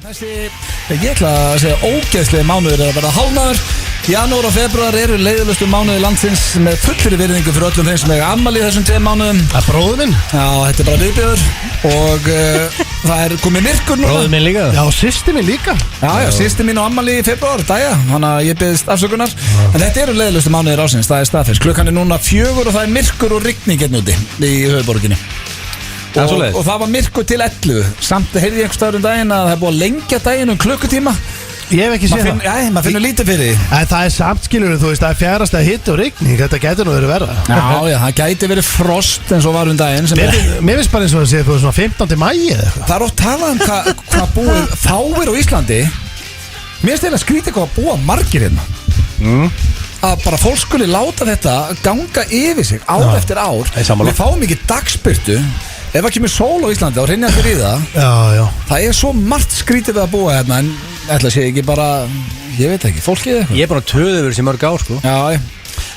Ég ætla að segja ógeðslega mánuður að verða hálfnaður. Janúar og februar eru leiðilegustu mánuði landsins með fullri virðingu fyrir öllum þeim sem eiga afmæli í þessum 2 mánuðum. Það er bróður minn. Já, þetta er bara viðbjöður og það er komið myrkur núna. Bróður minn líka. Já, systir minn líka. Já, systir mín á afmæli í februar, dæja, þannig að ég beðist afsökunar. En þetta eru leiðilegustu mánuðir ársins, það er staðfest. Klukkan er núna 4 og það er myrkur og rigning hérna úti í höfuðborginni. Og það var myrkur til 11. Samt heyrði ég einhvers staðar daginn að það er búið að lengja daginn klukkutíma. Ég hef ekki séð það. Já, maður finnur lítið fyrir því. En það er samt skilur, þú veist, það er fjærasta hitt og rigning. Þetta getur nú verið verða. Já, það gæti verið frost eins og var daginn. Mér finnst bara eins og það sé þú svona 15. maí eða eitthvað. Það er oft talað um hvað búið fáir á Íslandi. Mér finnst þeirra skrítið hvað að búa margir hérna. Að bara fólk skuli láta þetta ganga yfir sig ár eftir ár. Við fáum ekki dagspyrtu. Ef það kemur sól á Íslandi og hreinja allir í það. Já. Það er svo margt skrítið við að búa hérna. En ætla að sé ekki bara, ég veit ekki, fólkið eitthvað. Ég er bara töðu yfir sem mörg ár sko. Já.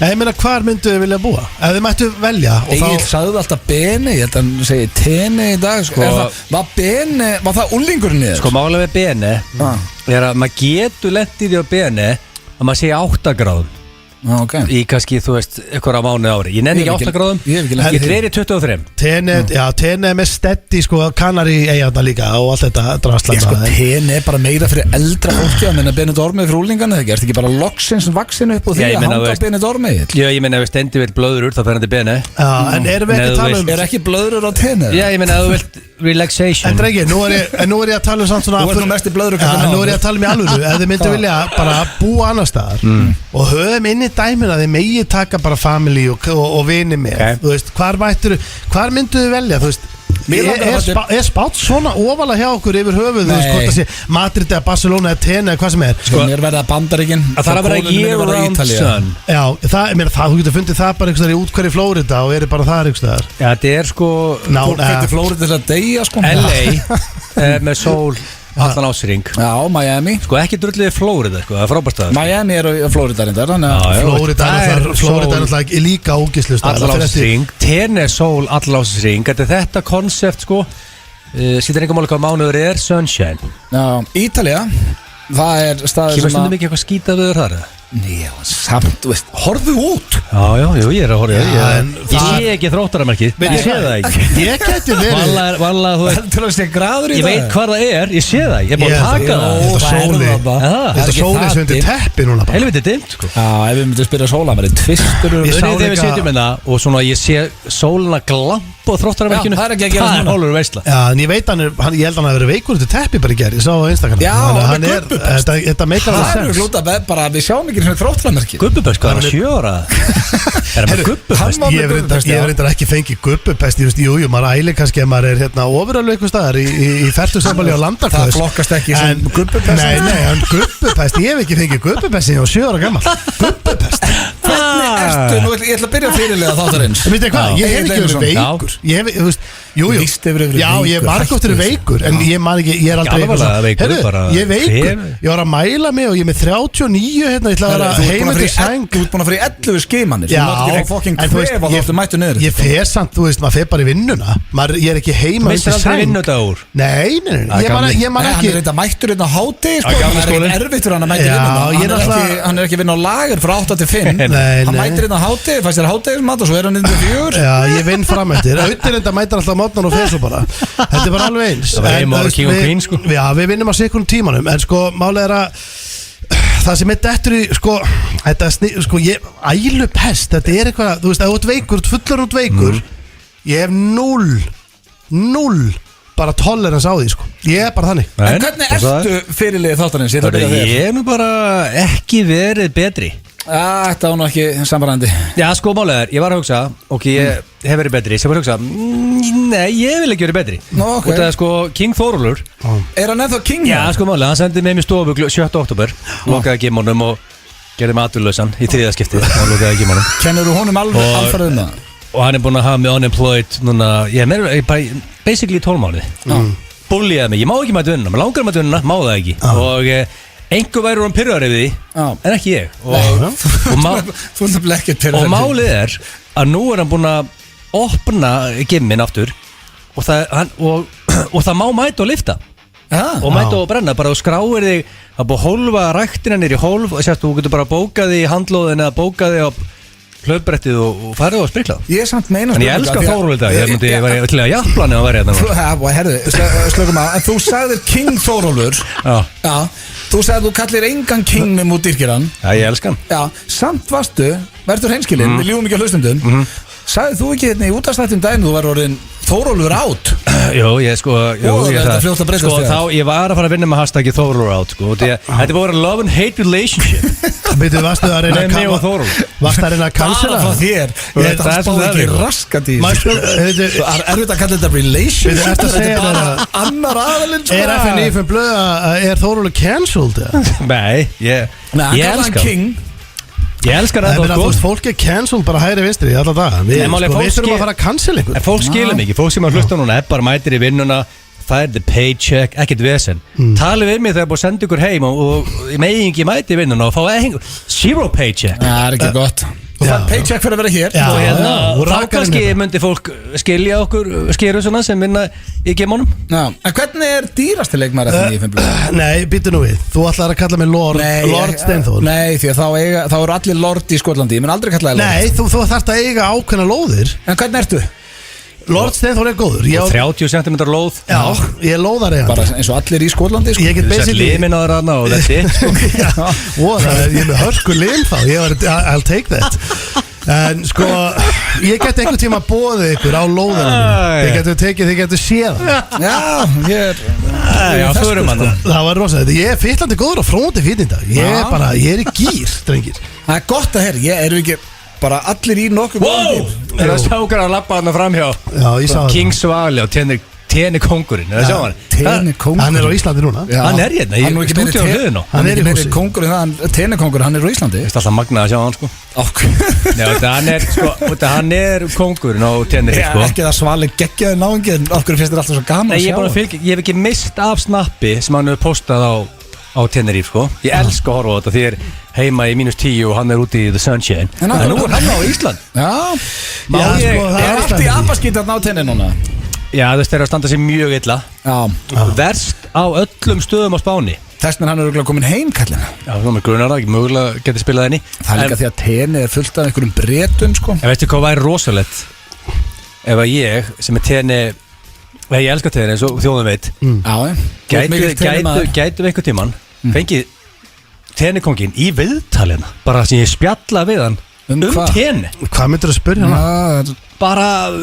Ég meina, hvar myndu þið vilja búa? Ef þið mættu velja. Egil sagði alltaf Beni, ég held að hann segi Teni í dag sko. Var það úlingurinn í þér? Sko málega við Beni er að maður getur lent í því á Beni að maður segja 8 gráðum. Okay. Í kannski, þú veist, einhverja mánuði ári. Ég nenni ekki 8 gráðum. Ég dreiri 23. Tene er með stetti, sko, Kanari eigarna líka og allt þetta drastlanda. Sko, Tene er bara meira fyrir eldra fólki að minna Benidormi fyrir úlingana. Það gerst ekki bara loksins vaksin upp og því að hanga Benidormi. Já, ég minna ef við stendi vilt blöður þá fer hann til Beni. Já, en erum við ekki að tala um... Er ekki blöður á Tene? Já, ég minna ef þú vilt relaxation. En drengi, nú er ég að tala um samt svona... Þú ert nú mest í blöður nú er ég að tala um í alvöru. Ef þið myndu vilja bara búa annar staðar og höfum inn í dæmina þið megi taka bara family og vini með, þú veist, hvar myndu þið velja, þú veist, er spátt svona ofalega hjá okkur yfir höfuð, þú veist, hvort það sé Madrid eða Barcelona eða Tene eða hvað sem er. Sko, mér verða Bandaríkin að það er að vera year round sun. Já, þú getur fundið það bara einhverstaðar í útkværi Flórida og eru bara þar einhverstaðar. Já, þetta er sko fólk fyrir Flórida þess að deyja, sko. LA með sól allan ásring. Já, Miami. Sko ekki drulliði Flórida, sko, það er frábært staður. Miami er Flórida reyndar, Flórida er náttúrulega líka ógislu stað. Allan ásring, Tene sól allan ásring. Þetta konsept, sko, skilur einhver máli hvað mánuður er, sunshine. Já, Ítalía, það er staður sem Kemur stundum ekki eitthvað skítað við þar? Nei, samt, þú veist, horfðu út. Já, ég er að horfa. Ég sé ekki þróttaramerkið. Ég sé það ekki. Ég geti verið Vallah, þú veist. Heldur að sé graður í það. Ég veit hvað það er, ég sé það. Ég er búin að taka það. Þetta sóli sem undir teppi núna bara. Helviti dimmt, sko. Já, ef við myndum spyrja sóla, maður er tvistur. Þegar við sitjum hérna og svona ég sé sólina glamp og þróttaramerkinu. Það er ekki að gera svona. Það er hálfur veisla. Já, en ég veit ég held hann að vera veikur undir teppi bara í gerð. Ég sá á Instagram. Já, hann er gubbupest. Þetta meikar alveg sens. Gubbupest, hvað er það 7 ára? Er það með gubbupest? Ég hef reyndar ekki fengið gubbupest. Jú, maður æli kannski að maður er hérna ofuralegu eitthvað staðar í fertugsambali á Landakvöðs. Það flokkast ekki sem gubbupest. Nei, en gubbupest, ég hef ekki fengið gubbupest sem ég var 7 ára gammal. Gubbupest. Hvernig ertu? Nú ég ætla að byrja fyrirlega þáttarins. Veit þið hvað, ég hef ekki verið veikur. Ég hef, þú veist, jú. Já, ég hef margótt verið veikur, en ég man ekki, ég er aldrei veikur. Ég er veikur. Ég var að mæla mig og ég er með 39 hérna, ég ætla að vera heima til sæng. Þú ert búin að fara í 11 skeimanir. Já, en þú veist, ég fer samt, þú veist, maður fer bara í vinnuna. Ég er ekki heima undir sæng. Nei, ég man ekki. Hann er reynda mættur hérna á hádegi, sko. Það er erfitt fyrir hann að mæta vinnuna. Hann er ekki vinn á lager frá 8 til 5. Hann mætir hérna á hádegi, fæst þér hádegismat og svo er hann inn til 4. Já, ég vinn fram eftir. Auðvitað reynda mætir alltaf mótnan og fer svo bara. Þetta er bara alveg eins. Það var heima á King og Queen, sko. Já, við vinnum á sekundum tímanum, en sko, málið er að það sem er dettur í, sko, þetta ælupest, þetta er eitthvað, þú veist, ef þú ert veikur, fullur út veikur, ég hef 0 bara tolerance á því, sko. Ég er bara þannig. En hvernig ertu fyrirliðið þáttarins? Ég er nú bara ekki verið betri. Þetta var nú ekki samvarandi. Já, sko, málega er, ég var að hugsa, ég hef verið betri, sem var að hugsa, nei, ég vil ekki verið betri. Og það er sko, King Þórólfur. Er hann ennþá King? Já, sko, málega, hann sendi með mér stofu 7. október, lokaði gimmunum og gerði mig atvinnulausan í 3. skiptið og lokaði gimmunum. Kennur þú honum alfarið um það? Og hann er búin að hafa mig unemployed núna, basically 12 mánuði. Búlliðaði mig, ég má ekki mæta vinnuna, maður langar mæta vinnuna, má það ekki. Og einhver væri hann pyrraður yfir því, en ekki ég. Og málið er að nú er hann búin að opna gimmin aftur og það má mæta og lifta. og mæta og brenna, bara og skráir þig að búið hólfa ræktina nýri hólf og sérst, þú getur bara bókað í handlóðin eða bókað í á hlaupbrettið og farið á að sprikla. Ég er samt meina en ég elska Þórólf þetta, ég myndi vera til að jafnplani að vera hérna. Herðu, slökum að þú sagðir King Þórólfur. Já, þú sagðir að þú kallir engan King með út dýrkir hann. Já, ég elska hann. Já, samt varstu, verður hreinskilinn, við ljúum ekki á hlustundum. Sagðið þú ekki hérna í útastættum daginn þú var orðin Þórólfur átt? Jú, ég var að fara að vinna með hashtaggi Þórólfur átt sko. Þetta er bara love and hate relationship. Varstu að reyna að cancela það? Þetta spáði ekki raskat í Er þetta að kalla þetta relationship? Þetta er bara annar aðalinn. Er FNÍ fyrir blöð að er Þórólfur cancelled? Nei, ég elska King. Ég elskar það sko. Fólk er cancelled bara hægri vinstri í alla daga. Við þurfum að fara að cancel ykkur. En fólk skilur mikið, fólk sem að hlusta núna bara mætir í vinnuna, það er the paycheck, ekkert vesen. Talið við mig þegar búið að senda ykkur heim og megi ekki mæti í vinnuna og fá zero paycheck. Það er ekki gott. Og það er paycheck fyrir að vera hér. Og þá kannski myndi fólk skilja okkur skeru svona sem vinna í gemunum. En hvernig er dýrasti leikmaður eftir í FNÍ? Nei, býttu nú við. Þú ætlar að kalla mig Lord Steinþór. Nei, því að þá eru allir Lord í Skotlandi. Ég mun aldrei kalla það Lord. Nei, þú þarft að eiga ákveðna lóðir. En hvernig ertu? Lord Steinþór er góður. 30 cm lóð. Já, ég er lóðar eigandi. Bara eins og allir í Skotlandi sko. Ég get basically limin á þér hana og þetta ég er með hörku lim þá. I'll take that. En sko, ég get einhvern tíma bóðið ykkur á lóðunum. Þið getur séð það var rosa. Ég er fyllandi góður og fróndi fítninda. Ég er í gýr, drengir. Það er gott að herri, ég eru ekki bara allir í nokkuð Það er að sjákar að lappa hana framhjá. Já, ég sá það. King Svali og Tene Kongurinn. Tene Kongurinn. Hann er á Íslandi núna. Hann er hérna, ég er stúdíu á hliðinu. Hann er ekki meiri Kongurinn, Tene Kongurinn, hann er á Íslandi. Það er alltaf magnað að sjá hann sko. Hann er Kongurinn á Tenerife sko. Ekki það Svali geggjaði náungin. Okkur finnst þetta alltaf svo gaman að sjá. Ég hef ekki mist af snappi sem hann hefur postað á Tenerife sko. Ég elska að horfa á þetta því ég er heima í -10 og hann er úti í the sunshine. En nú er hann á Ísland. Það er allt í apaskýtt að ná tenni núna. Já, þess þeirra að standa sér mjög illa. Verst á öllum stöðum á Spáni. Þess vegna hann er örugglega komin heim kallina. Já, það er grunar að ekki mögulega geti spilað henni. Það er líka því að tenni er fullt af einhverjum bretum sko. En veistu hvað væri rosalegt? Ef að ég sem er tenni, ég elska tenni eins og þjóðum veit, gætu einhver tíman fengið tennikongin í viðtalina, bara sem ég spjalla við hann tenni. Hvað myndir að spyrja hann? Bara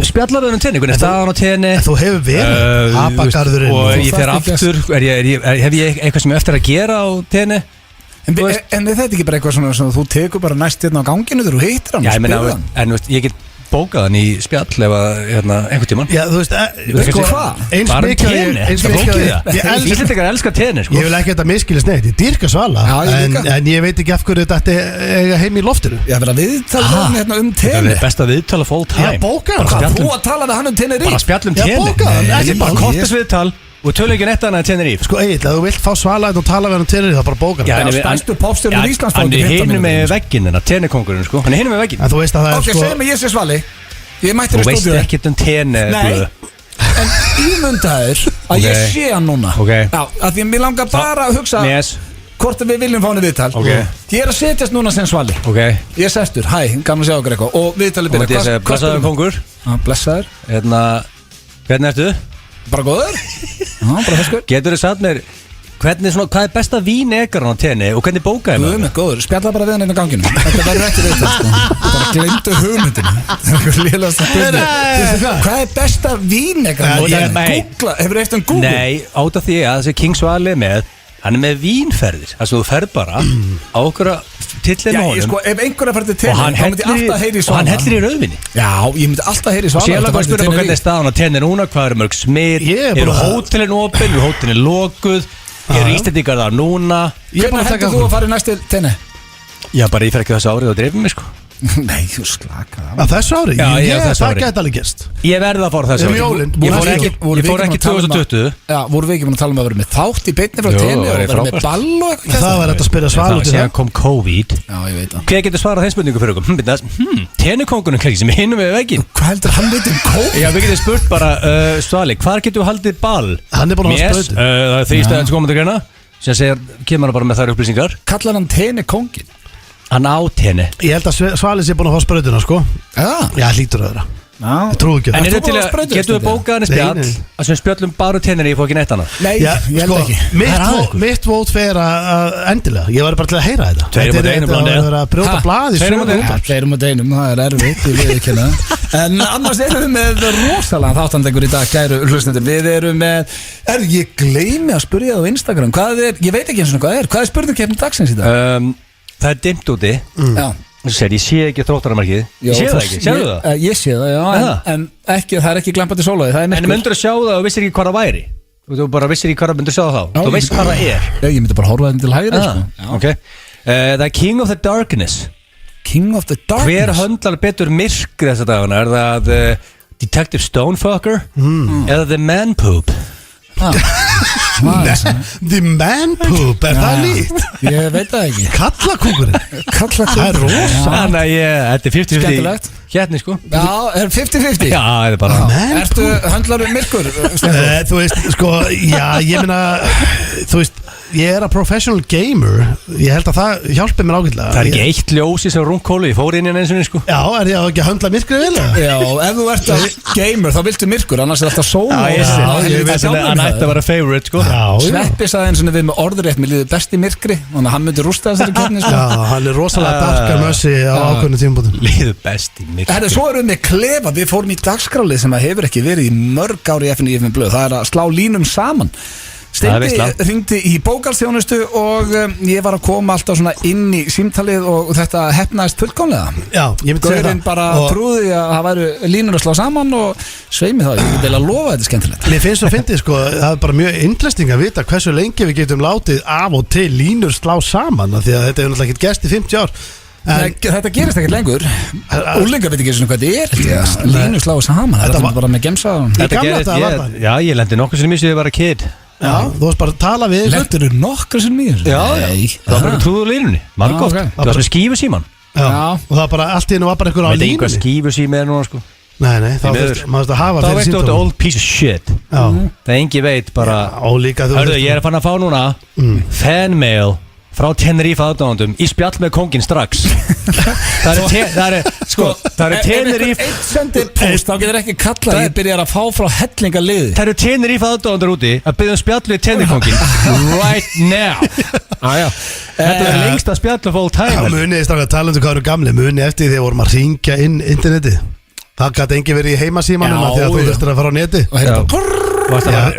spjalla við hann tenni, hvernig staðan á tenni. Þú hefur verið apagarðurinn og ég fer aftur, hef ég eitthvað sem ég eftir að gera á tenni. En er þetta ekki bara eitthvað svona sem þú tekur bara næst hérna á ganginu þegar þú hittir hann og spyrir hann? En ég get bókað hann í spjall ef að einhvern tíman. Já, þú veist, eins mikið Íslendingar elskar tenni sko. Ég vil ekki þetta miskilist neitt, ég dýrka Svala en ég veit ekki af hverju þetta eiga heim í loftinu. Ég verði að viðtala hérna tenni. Það er best að viðtala full time. Já, bókað hann. Þú að tala við hann tenni. Bara spjallum tenni. Já, bókað hann. Ekki bara kortis viðtal og tölum ekki netta hana í Tenerife. Sko Egill, ef þú vilt fá Svala og tala við hann Tenerife þá bara bókar hann. Stærstu popstjörnur í Íslands. Hann er hinum með vegginn hennar, Tennikongurinn sko. Hann er hinum með vegginn. En þú veist að það er sko. Ok, segjum að ég sé Svali. Ég mætti í stúdíu. Þú veist ekkert tenni. Nei. En ímyndaður að ég sé hann núna. Já, af því mér langar bara að hugsa hvort við viljum fá hann í viðtal. Ég er að setjast núna sem Svali. Ég er sestur, hæ, gaman að sjá okkur eitthvað. Og viðtalið byrja. Blessaður kongur. Blessaður. Hvernig ertu? Bara góður. Bara feskur. Getur þið sagt mér hvað er besta vín-egar hann á tenni og hvernig bókaði maður? Guð mig góður, spjalla bara við hann inn á ganginu. Þetta verður ekki viðtal sko. Bara gleymdu hugmyndinu. Hvað er besta vín-egar? Hefur eftir um Google? Nei, át af því að þessi King Svali með hann er með vínferðir. Þess að þú ferð bara á okkur tillin á honum. Sko, ef einhverja ferði til þá myndi alltaf heyri í Svala. Og hann hellir í rauðvinni. Já, ég myndi alltaf heyri í Svala. Sér langar að spyrja hvernig er staðan á tenni núna, hvað eru mörg smit, eru hótelin opin, eru hótelin lokuð, eru Íslendingar þar núna. Hvernig heldur þú að fara í næstu tenni? Já, bara ég fer ekki þessu árið og dreifum mig sko. Nei, þú slaka Að þessu ári? Já, þessu það ári. gæti alveg gerst Ég verða að fara þessu Um jólin. Ég fór ekki 2020 Já, voru við ekki búin að tala um að vera með þátt í beinni frá Jú, tenni og það er vera með frábært. ball og eitthvað Það var þetta að spyrja sval út í Síðan það kom COVID Já, ég veit það Hver getur svarað þeim spurningu fyrir okkur? Tennikongunum kannski sem hinum við veginn Hvað heldur hann veit um kók? Já, við getum spurt bara Svali, hvar getur við haldið ball? Hann er búin að hafa sprautu. Það er þrýstæðin sem komandi greina sem segir, kemur hann bara með þær upplýsingar Kallar hann tenni kóngin? Hann á tenni Ég held að Svali sé búin að fá sprautuna sko Já, hlýtur að vera Ég trúi ekki En Ert er þú til búin að að, sprauta getur við þetta? bókað hann í Nei, spjall nei. að sem spjöllum bara tennir ég fór ekki neitt annað Nei, Já, ég held ekki mitt vót fer að endilega Ég var bara til að heyra þetta Tveir á móti einum, Þetta Blondel. er að brjóta Ha? blað í Tveir á sögu móti einum. útvarps. Fleirum og deinum, það er erfitt, ég veit ekki hérna En annars erum við með rosalega þáttandegur í dag, kæru hlustendur Við erum með, ég gleymi að spyrja það á Instagram Hvað er, ég veit ekki eins og hvað er spurningkeppni dagsins í dag? Það er dimmt úti Já Sér, ég sé ekki þróttaramarkið Ég sé það ekki, sérðu það? Ég sé það, já, en ekki, það er ekki glampandi sólaði, það er En myrkur myndur að sjá það og vissir ekki hvað það væri Þú bara vissir ekki hvað það myndur að sjá það þá Þú veist hvað það er Ég myndi bara horfa þetta til hægri sko. Ok Það er King of the Darkness King of the Darkness Hver höndlar betur myrkri þessa dagana? Er það Detective Stonefucker eða The Man Poop? The man poop, er það nýtt? Ég veit það ekki Kallakúkurinn Kallakúkurinn. Það er rosa Þannig að þetta er 50-50 Skemmtilegt. Hérna sko Já, er 50-50 Já, það er bara Man Ertu höndlar myrkur? Þú veist, sko, já, ég meina Þú veist, ég er að professional gamer Ég held að það hjálpi mér ágætlega Það er ekki eitt ljós í sem rúmkólu Ég fór inn í eins og sko Já, er ég ekki að höndla myrkrið vel? eða? Já, ef þú ert að gamer þá viltu myrkur Annars er alltaf sóla ég sé ég veit Hann ætti að vera favorite sko Já, Sveppi sagði eins og við með orðurétt Mér líður best í myrkri Þannig að hann myndi rústa þessari kefni sko. Já, hann er rosalega darkar mössi á ákveðinu tímabútum Líður best í myrkri Herri, svo erum við með klefa, við fórum í dagskrálið sem að hefur ekki verið í mörg ári í FNÍ blöð, það er að slá línum saman Það er Steindi veisla. hringdi í bókalstjónustu og ég var að koma alltaf svona inn í símtalið og þetta hefnaðist fullkomlega Já, ég myndi segja Gaurinn það bara Og trúði að það væru línur að slá saman og sveimi það, ég vil að lofa að þetta er skemmtilegt Mér finnst að fyndi, sko, það er bara mjög interesting að vita hversu lengi við getum látið af og til línur slá saman af því að þetta er náttúrulega ekkert gest í 50 ár En Þetta gerist ekkert lengur Úlingar veit ekki svona hvað þetta er Línur slá saman, Þetta þetta var- er bara með gemsa Í gamla daga var það. Já, ég lendi nokkuð sem ég var að kid Já, þú varst bara að tala við ykkur. Lendur þú nokkra sem mýr? Það var bara trúður línunni Margótt ok. Það var sem skífu síman Já, Já. og það var bara allt í hennu var bara ykkur á Veit ekki hvað línunni skífu sími er núna sko Nei, þá miður. fyrst, maður þurfti að hafa Þá fyrir veistu þetta símtólum. old piece of shit Já, Það engi veit bara og líka þú Hörðu, ég er að fann að fá núna Fanmail frá Tenerife aðdáðandum í spjall með kóngin strax Það eru Tenerife Eitt sendir post, þá getur ekki kallað Ég byrjar að fá frá hellinga liði Það eru Tenerife aðdáðandur úti að byggja spjall við Tenerife kóngin Right now Þetta er lengsta spjall of all Já, time munið strafga talandu hvað eru gamli Munið eftir því þegar vorum að ringja inn internetið Það gæti engi verið í heimasímanum Já, af því að þú já. þurftir að fara á netið Og hérna Já. bara Þú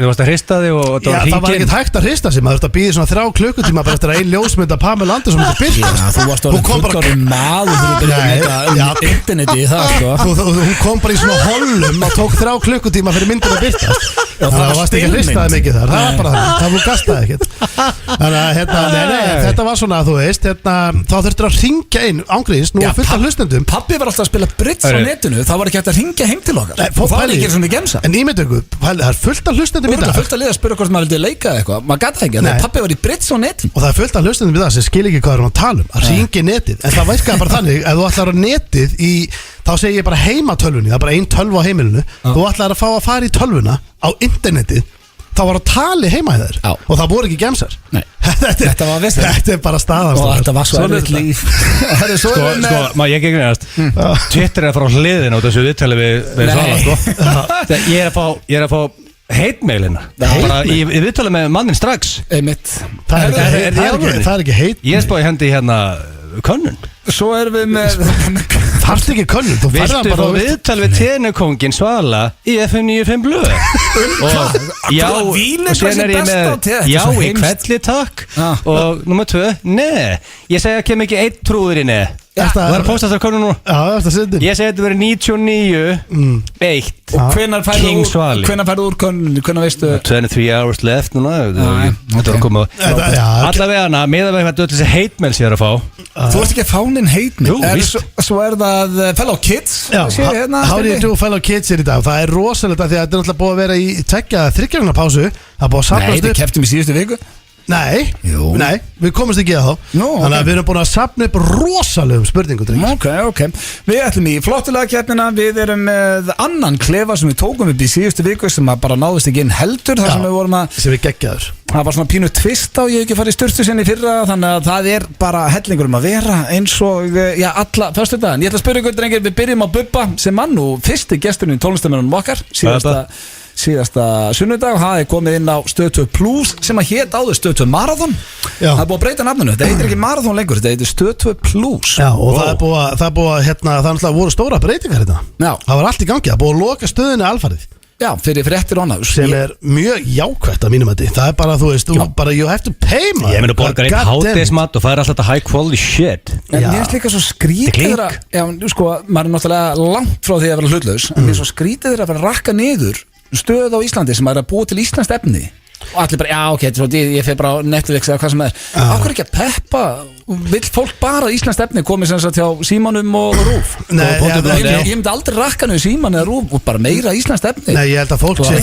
varst að hrista þig og Já, það var ekkert hægt að hrista sig, maður þurfti að býða svona 3 klukkutíma bara eftir að ein ljósmynd að Pamela Andersson myndi byrja Þú varst Hún orðin kom bara- fullorðin maður Þú byrjar Nei, að já. neka interneti í það sko Hún kom bara í svona hollum og tók 3 klukkutíma fyrir myndin að byrtast Já, Þannig að það varst ekki að hrista það mikið þar Það var bara það, það var gastaði ekkert Þannig að nei, þetta var svona að þú veist þá þurftir að ringja inn ángriðis, nú Já, er fullt af hlustendum Pappi var alltaf að spila Brits á Hörru. netinu Það var ekki hægt að ringja heim til okkar Nei, Og það var pæli- ekki svona í gemsa En ímyndu ykkur, það er fullt af hlustendum í Þú dag fullt að liða að spyrja hvort maður vildi leika eða eitthvað Maður gata ekki, Nei. þegar pappi var í Brits á netinu Og það er fullt af hlustendum í dag sem skil ekki hvað erum að tala um Að ringi netið, en það virkaði bara þannig Ef þú ætlar að netið í, þá segi ég bara heimatölvunni Það er bara ein tölvu á heimilinu Þú ætlar að fá að fara í tölvuna á internetið þá var að tali heima í þér Já. og það voru ekki gemsar. Nei. Þetta var vissir. Þetta er bara staðan. Og þetta var svo Svona er erfitt þetta. líf. Það er svo Sko, maður ég ekki nefnast Twitter er að fara á hliðin á þessu viðtali við Nei. Svala, sko Ég er að fá heitmeilina bara í viðtali með mannin strax. einmitt. Það er Er ekki- það í alvörunni? það er ekki heit. Ég spáði hendi hérna könnun. Svo erum við með Þarfst ekki könnun. Þú færði Viltu hann fá bara viðtali við tenukongin Svala í FM 95 blöð? Og já, Þú að vín er og síðan hvað er sé ég best á með te- þetta er já svo í heimst. kvelli takk Já. og nummer 2, nei. Ég segi að kem ekki einn trúður í nei. Þetta Það er að posta þessar könnun nú. Já, þetta er syndin. Ég segi að þetta verið 99 1 Og hvenær King færðu Svali. úr könnunni? Hvenær veistu 23 hours left núna. Já, Þetta var að koma Þetta- já, allavega hana, miðað við hvað þessi heitmail sér að fá. Þú ert ekki að fá Fánin heit mig. Jú, víst. Svo það Fellow Kids. Já, Hérna, how do you do fellow kids í dag? Það rosalegt að því að þetta náttúrulega búið að vera í 2-3 pásu. Það búið að Nei, safnast þið upp. keftum í síðustu viku. Nei, Jú. nei, við komumst ekki að þá. Nú, Þannig ok. að við erum búin að safna upp rosalegum spurningum, drengir. Ok. Við ætlum í flottulega keppnina. Við erum með annan klefa sem við tókum upp í síðustu viku sem að bara náðist ekki inn heldur þar sem við vorum að Sem við geggjaður. það var svona pínu tvist á, ég hef ekki farið í styrstu sinni fyrra, þannig að það er bara hellingur að vera eins og alla föstudaginn. Ég ætla að spyrja ykkur drengir, við byrjum á Bubba sem mann nú fyrsti gesturinn í tónlistamennunum okkar síðasta sunnudag, hafi komið inn á Stöð 2 Plus sem að hét áður Stöð 2 Marathon. Já. Það er búið að breyta nafninu, þetta heitir ekki Marathon lengur, þetta heitir Stöð 2 Plus. Já, og það er búið að hérna, það er náttúrulega voru stóra breytingar hérna. Já. Það var allt í gangi, það er búið að loka stöðinu alfarið. Já, fyrir fréttir og annað. Sem er mjög jákvætt að mínum að það er bara, þú veist, bara you have to pay man. Ég meina borgar einn hádegismat og fær alltaf þetta high quality shit. En mér finnst líka svo skrítið að, já, sko, maður er náttúrulega langt frá því að vera hlutlaus, en mér er svo skrítið að vera rakka niður stöð á Íslandi sem er að búa til íslenskt efni og allir bara, já, ok, ég fer bara á Netflix eða hvað sem er. Akkur ekki að peppa, vill fólk bara íslenskt efni komið sem sagt hjá Símanum og Rúf? Nei, ég myndi aldrei rakka niður Síman eða Rúf og bara meira íslenskt efni. Nei, ég held að fólk sé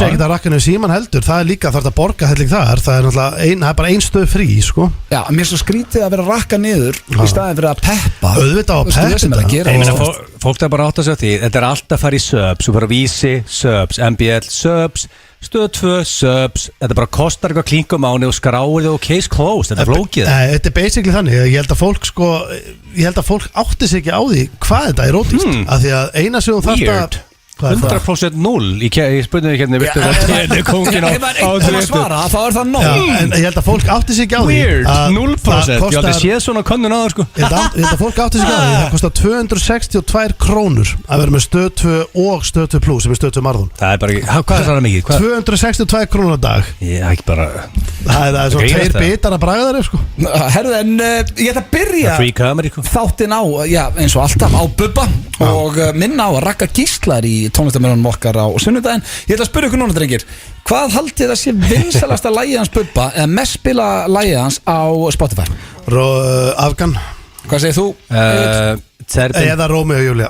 ekki að rakka niður Síman heldur. Það er líka þarf að borga helling þar. Það er náttúrulega það er bara ein stöð frí, sko. Já, mér er svo skrítið að vera rakka niður í staðin fyrir að peppa. Auðvitað á stöð sem er að gera. Ég meina, fólk er bara átt að segja því. Þetta er alltaf að fara í subs, þú fara að Vísi, subs, MBL, subs, Stöð 2, subs. Þetta bara kostar eitthvað klingum áni og skráir þig og case closed. Þetta er flókið. Þetta er basically þannig. Ég held að fólk átti sig ekki á því hvað þetta er ódýrt. Af því að eina sem þú þarft að 100% 0 í spurningu hérna viltu vera kongin á ef að svara, þá er það 0. En ég held að fólk átti sig ekki á því. Weird, 0%. Ég átti séð svona könnun á það, sko. Ég held að fólk átti sig ekki á því. Það kostar 262 krónur að vera með Stöð 2 og Stöð 2 Plus sem er Stöð 2 Marathon. Það er bara ekki, hvað er það mikið? 262 krónur á dag. Ég ekki bara Það er svona 2 bitar að bragða þér, sko. Herðu, en ég ætla að byrja þáttinn á, já, eins og alltaf á Bubba og minna á að Ragga Gíslar í tónlistamennunum okkar á sunnudaginn. Ég ætla að spyrja ykkur núna, drengir, hvað haldið það sé vinsalasta lagið hans Bubba eða mest spila lagið hans á Spotify? Afgan. Hvað segir þú? Eða Rómeó og Júlía.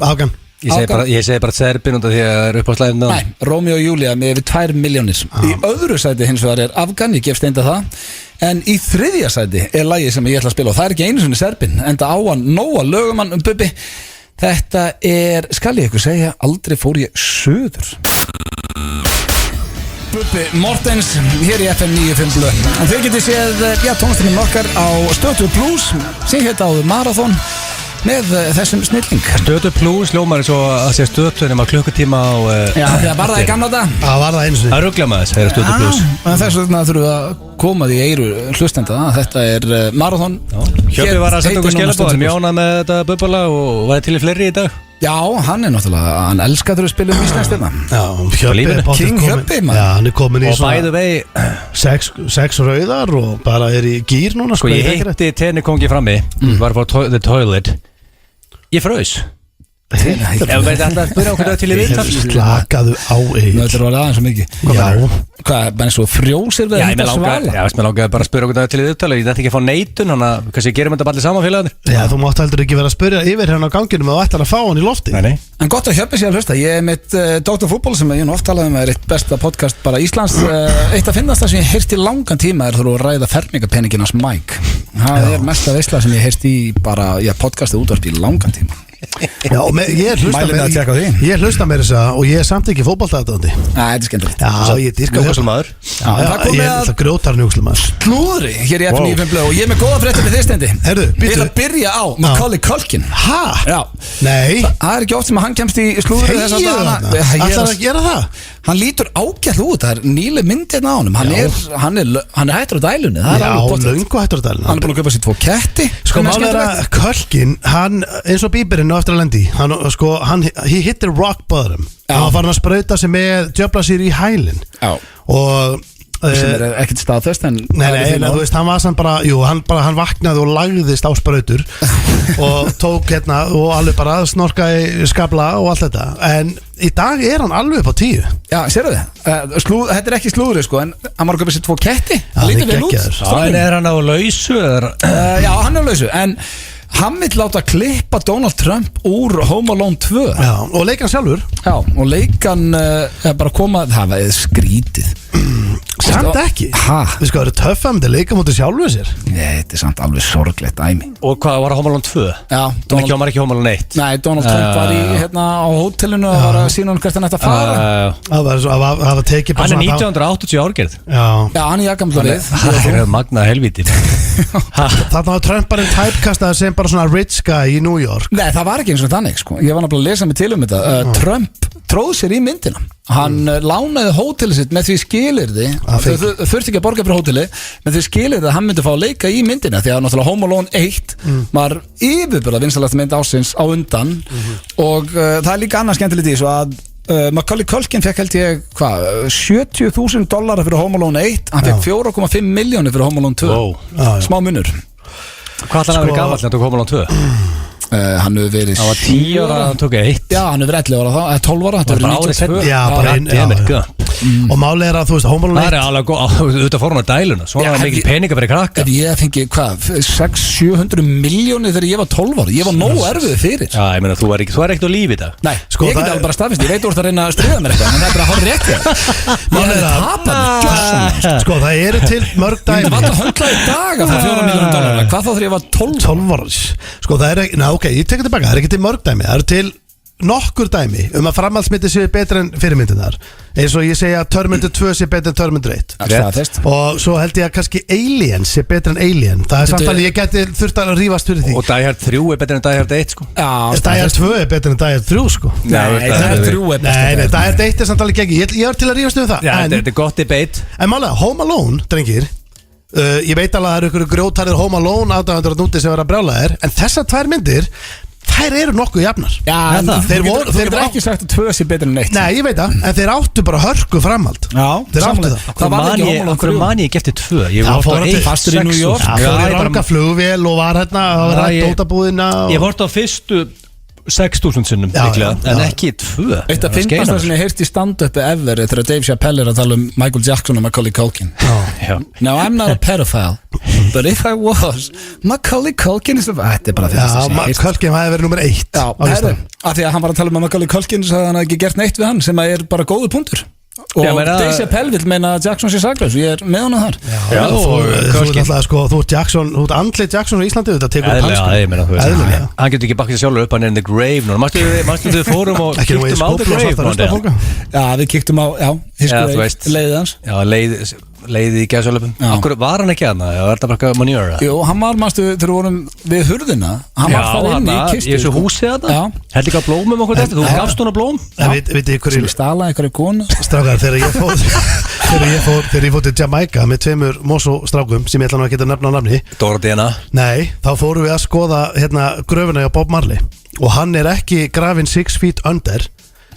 Afgan. Ég segi bara Serbin út af því að það er upp á slæðinu. Nei, Rómeó og Júlía með yfir 2 milljónir. Í öðru sæti hins vegar er Afgan, ég gef steinda það. En í þriðja sæti er lagið sem ég ætla að spila og það er ekki einu sinni Serbin, enda á hann nóga lögumann Bubbi. Þetta er, skal ég ykkur segja, aldrei fór ég suður. Bubbi Mortens, hér í FM 95 Blö. En þau getur séð, já, tónlistinni okkar á Stöð 2 Plus, sem hétt áður Marathon, með þessum snilling. Stöð 2 Plus ljómar eins og að sé Stöð 2 nema klukkutíma á Já, það var það í gamla dag. Það var það einu sinni. Það ruggla með þess, það er Stöð 2 Plus. En þess vegna þurfum við að koma því í eyru hlustenda. Þetta er Marathon. Hjöppi var að senda okkur skilabóð, mjánað með þetta Bubbala og var til í fleiri í dag. Já, hann er náttúrulega, hann elskar þurfa að spila íslenskt þetta. Já, Hjöppi er bátur King Hjöppi, maður. Já, hann er komin í Og by the way, 6 rauðar og bara er í gýr núna. sko ég hitti tennikongi frammi, var að fá the toilet. Ég frös. Ef við þetta spyrja okkur til í viðtal. Slakaðu á eigin. Þetta var aðeins svo mikið. Já. Hvað, bara eins og frjósir við Já, mér langaði bara að spyrja okkur til í viðtal. Ég ætti ekki að fá neitun, þannig að kannski gerum þetta allir saman félagarnir. Já, þú mátt heldur ekki vera að spyrja yfir hérna á ganginum og ætlar að fá hann í lofti. Nei. En gott að Hjöppi sé að hlusta. Ég er mitt Dr. Fútból sem ég oft talaði er eitt besta podcast bara Íslands. Eitt að finnast það sem ég heyrst í langan tíma er þú að ræða fermingapenningin hans Mike. Það er mesta veisla sem ég heyrst í bara, já, podcastið útvarp í langan tíma. Já, og ég hlusta mér þess að og ég er samt ekki fótboltaaðdóndi. Nei, þetta er skemmtilegt. Já, ég dýrka Núkaslumadur. Ég er það grjótar Núkaslumadur. Slúðri hér í FM 95 Blö og ég er með góða fréttir með þið Steindi. Herðu, Ég ætla að byrja á Macaulay Culkin. Hæ? Já. Nei. Það er ekki oft sem að hann kemst í slúðri þess að Ætlar að gera það? Hann lítur ágætt út, það er nýlega myndið á honum. Hann er hættur á dælunni. Já, löngu hættur á dælunni. Hann er búin að kaupa sér 2 ketti. Sko máli er að Culkin, hann eins og Bíberinn á eftir að lendi he hit the rock bottom. Hann var farin að sprauta sig með djöfla sér í hælinn. Já. Og sem ekkert staðfest en Nei, þú veist, hann var samt bara, hann vaknaði og lagðist á sprautur og tók og alveg bara snorkaði skabla og allt þetta, en í dag hann alveg upp á 10. Já, sérðu þið, þetta ekki slúðri sko, en hann var að köpa sér 2 ketti, hann lítið vel út. En hann á lausu? Já, hann á lausu, en hann vill láta klippa Donald Trump úr Home Alone 2. Já, og leika hann sjálfur. Já, og leika hann bara koma, það var skrítið. Samt ekki. Við sko, það eru töff að myndi leika mútið sjálfur sér. Nei, þetta samt alveg sorglegt dæmi. Og hvað var Home Alone 2? Já, hann var ekki Home Alone 1. Nei, Donald Trump var í á hótelinu og var að sína hann hvert hann ætti að fara. Það var tekið bara hann 1980 árgerð. Já, hann jafngamla við. Það magnað helvíti. Þarna var Trump bara typekastaður sem bara svona rich guy í New York. Nei, það var ekki eins og þannig sko. Ég var náttúrulega að lesa mig til þetta. Trump tróð sér í myndina. Hann lánaði hótelið sitt með því skilyrði, þurfti ekki að borga fyrir hótelið, með því skilyrði að hann myndi fá að leika í myndina, því að náttúrulega Home Alone 1 var yfirbörða vinsælasta mynd ásins á undan og það er líka annað skemmtilegt í þessu að Macaulay Culkin fekk held ég $70,000 fyrir Home Alone 1, hann fekk 4,5 milljónir fyrir Home Alone 2. Smá munur. Hvað ætlaði að vera gamall að tók Home Alone 2? Hann hefur verið hann var 10 ára, hann tók 1. Já, hann hefur verið 11 ára þá, 12 ára, þetta var verið 92. Já, bara og málið að þú veist, Home Alone 1 það alveg góð, auðvitað fór hún á dæluna svo var mikil peninga fyrir krakka. Ég fengi, 600-700 milljónir þegar ég var 12 ára, ég var nógu erfið fyrir. Já, ég meina, þú er ekkert á lífi í dag. Nei, sko, ég geti alveg bara staðfist, ég veit úr það að reyna að stríða mér eitthvað, en það er bara að horfa rétt ég hefði tapað mér, gjörsamlega. Sko, það eru til mörg dæmi. Það var alltaf höndlaði daga fyrir $4 milljónir, hvað þá þegar ég var 12 ára? Sko, það er ekki, ok, ég tek þetta baka, það er ekki til mörg dæmi, það eru til nokkur dæmi að framhaldsmyndi séu betur en fyrirmyndinar, eins og ég segja að Terminator 2 sé betur en Terminator 1 og svo held ég að kannski Alien sé betur en Alien, það er samt alveg ég geti þurft að rífast fyrir því. Og Die Hard 3 er betur en Die Hard 1 sko. Die Hard 2 er betur en Die Hard 3 sko. Nei, Die Hard 3 er betur. Nei, Die Hard 1 er samt alveg ekki, ég er til að rífast um það. Já, þetta er gott debate. En málega, Home Alone, drengir, ég veit alveg að það eru ykkur grjótarðir Home Alone aðdáendur að núti sem vera brjálæðir, en þessar 2 myndir þær eru nokkuð jafnar. Já, en þeir voru ekki sagt að 2 sé betur en 1. Nei, ég veit það, en þeir áttu bara hörku framhald. Já, þeir áttu það. Það var ekki Home Alone 3. Okkur man ég eftir 2. Ég var á 1 fastur í New York. Það var í ranga flugvél og var hérna og rætt ótabúðina. Ég vart á fyrstu 6.000 sinnum líklega, en ekki 2. Eitt af finnast það sem ég heyrst í stand-upi ever þegar Dave Chappelle er að tala Michael Jackson og Macaulay Culkin. Now I'm not a pedophile, but if I was, Macaulay Culkin is þetta er bara því Culkin hafi verið nummer 1. Já, af því að hann var að tala Macaulay Culkin og hann hafði ekki gert neitt við hann sem er bara góður punktur. Og Dave Chappelle vil meina að Jackson sé saklaus og ég er með honum þar. Já, þú ert alltaf sko, þú ert Jackson, þú ert andlit Jackson í Íslandi, þetta tekur upp hans. Hann getur ekki bakkið sjálfur upp, hann er in the grave núna. Mástu þið fórum og kíktum á the grave. Já, við kíktum á, his grave, leiðið hans. Já, leiðið í gæðsölöpum. Akkur var hann ekki aðna, eða var þetta bara manjör? Jú, hann var, mástu, þegar við vorum við hurðina, hann var þar inni í kistu. Já, ég svo húsið þetta. Held ekki að blómum okkur þetta, þú gafst hún að blóm. Sem stala einhverju konu. Strákar, þegar ég fór til Jamaica með 2 Mosso-strákum sem ég ætla nú að geta nefna á nafni. Dorothea. Nei, þá fórum við að skoða gröfuna hjá Bob Marley og hann er ekki grafinn 6 feet under,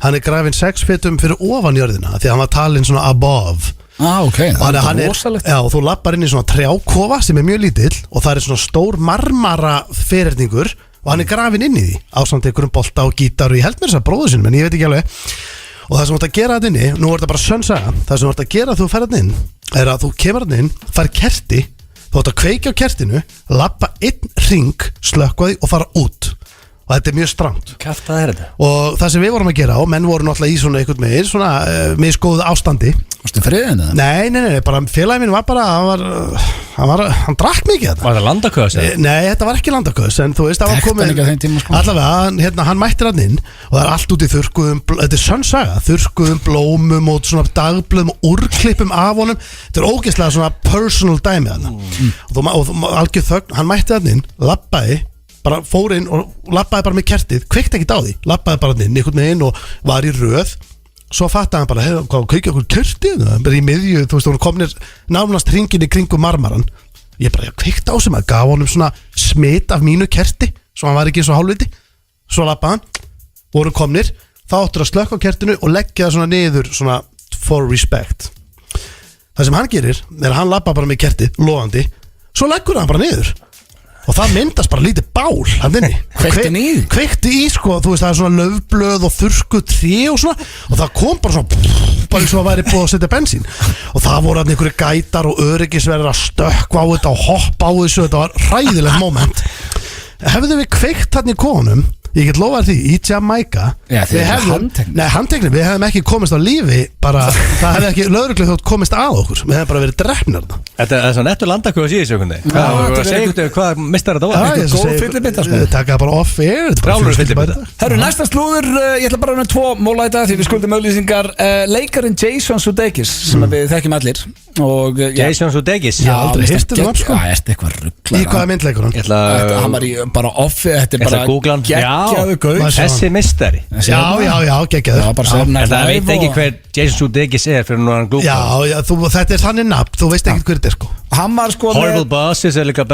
hann er grafinn 6 feetum fyrir ofan jörðina því að hann var talinn svona above. Ok, það er rosalegt. Já, og þú lappar inn í svona trjákofa sem er mjög lítill og það er svona stór marmara fererningur og hann er grafinn inn í því ásamt einhverjum bolta og gítar og ég held mér þess að bróðu sinni, en ég veit ekki alveg. Og það sem þú ert að gera þetta inni, nú er þetta bara sönnsaga, það sem þú ert að gera þegar þú ferð þetta inn er að þú kemur þetta inn, fær kerti, þú ert að kveikja á kertinu, lappa 1 hring, slökkva því og fara út. Og þetta er mjög strangt. Kjafta er þetta. Og það sem við vorum að gera og menn voru náttúrulega í svona einhvern megin, svona misgóðu ástandi. Varstu friðin eða? Nei, bara félagi minn var bara, hann drakk mikið þetta. Var það landaköðs? Nei, þetta var ekki landaköðs, en þú veist, það var komið, allavega, hann mættir hann inn og það er allt út í þurrkuðum, þetta er sönnsaga, þurrkuðum blómum og svona dagblöðum og úrklippum af honum, þetta er ógeðslega svona personal dæmi þarna. Og algjör þögn, hann mætti hann inn, labbaði, bara fór inn og labbaði bara með kertið, kveikti ekkert á því, labbaði bara inn, einhvern veginn og var í röð. Svo fattaði hann bara, hvað kveikja okkur kertið? Bara í miðju, þú veist, hún komnir nánast hringin í kringum marmaran. Ég bara, kveikti á sem að gaf honum svona smit af mínu kerti, svo hann var ekki eins og hálfviti. Svo labbaði hann, voru komnir, þá áttur að slökka á kertinu og leggja það svona niður, svona for respect. Það sem hann gerir er að hann labba bara með kerti, logandi. Svo leggur hann bara niður. Og það myndast bara lítið bál hann inni. Kveikti í sko, þú veist það er svona laufblöð og þurrku tré og svona. Og það kom bara svona bara eins og að væri búið að setja bensín. Og það voru hann einhverju gætar og öryggisverðir að stökkva á þetta og hoppa á þessu. Þetta var hræðilegt moment. Hefðu við kveikt hann í konum, ég get lofað því, í Jamaica. Já, þið hefðu handtekni. Nei, handtekni, við hefðum ekki komist á lífi. Bara, það hefði ekki lögreglið þótt komist að okkur. Við hefðum bara verið drefnir það. Þetta er svo nettur landakvöð að síðan sökundi. Hvað mistar þetta á? Góð fyllibita sko. Taka bara off-air. Brálur fyllibita. Herru, næsta slúður, ég ætla bara að 2 móla í dag því við skuldum auglýsingar. Leikarinn Jason Sudeikis sem við þekkjum allir. Jason Sudeikis? Já, aldrei hirtið það sko. Það er eitthvað rugglar. Í hvaða mynd leikur hann? Hann var í bara off-air. Þetta er bara geggjaðu gaur. Þessi mistari. Já, geggjaður. Það veit ekki hver Jason Sudeikis er fyrir nú hann Google. Já, þetta er þannig nafn, þú veist ekkert hver þetta er sko. Hann var sko Horrible Bosses er líklega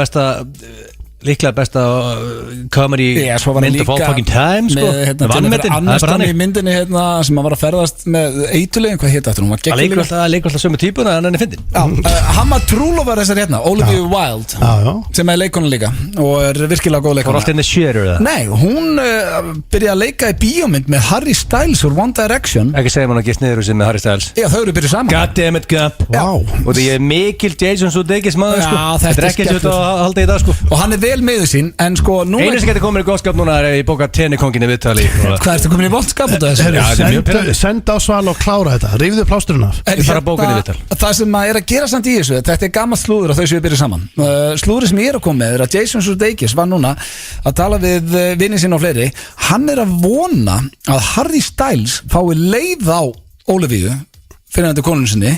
besta comedy mynd of all fucking time sko. Vannmetinn annarstann í myndinni sem hann var að ferðast með eitulegin, hvað hétt aftur, hún var geggjur það leikur alltaf sömu típuna en hann er fyndin. Hann var trúlofar þessar Olivia Wilde sem er leikona líka og er virkilega góð leikona. Var alltaf inn í Sharer eða? Nei, hún byrjaði að leika í bíómynd með Harry Styles úr One Direction. Ekki segja maður að gist niður úr sig með Harry Styles. Já, þau eru byrjuð saman. Goddammit Gump. Og það er mikil Jason Sudeikis maður sko. Þetta er ekki eins og þetta að halda í dag sko. Og hann er vel með sín, en sko einu sem getur komin í góðskap núna er ég bóka tennikongin í viðtali. Hvað ertu komin í vondskap út af þessu? Senda á Sval og klára þetta, rífðu plásturinn af. Ég fara að bóka í viðtal. Það sem er að gera samt í þessu, þetta er gammalt slúður og þau séu byrjuð saman. Slúður sem ég er að koma með er að Jason Sudeikis var núna að tala við vinni sín og fleiri. Hann er að vona að Harry Styles fái leið á Olivia fyrir þetta konun sinni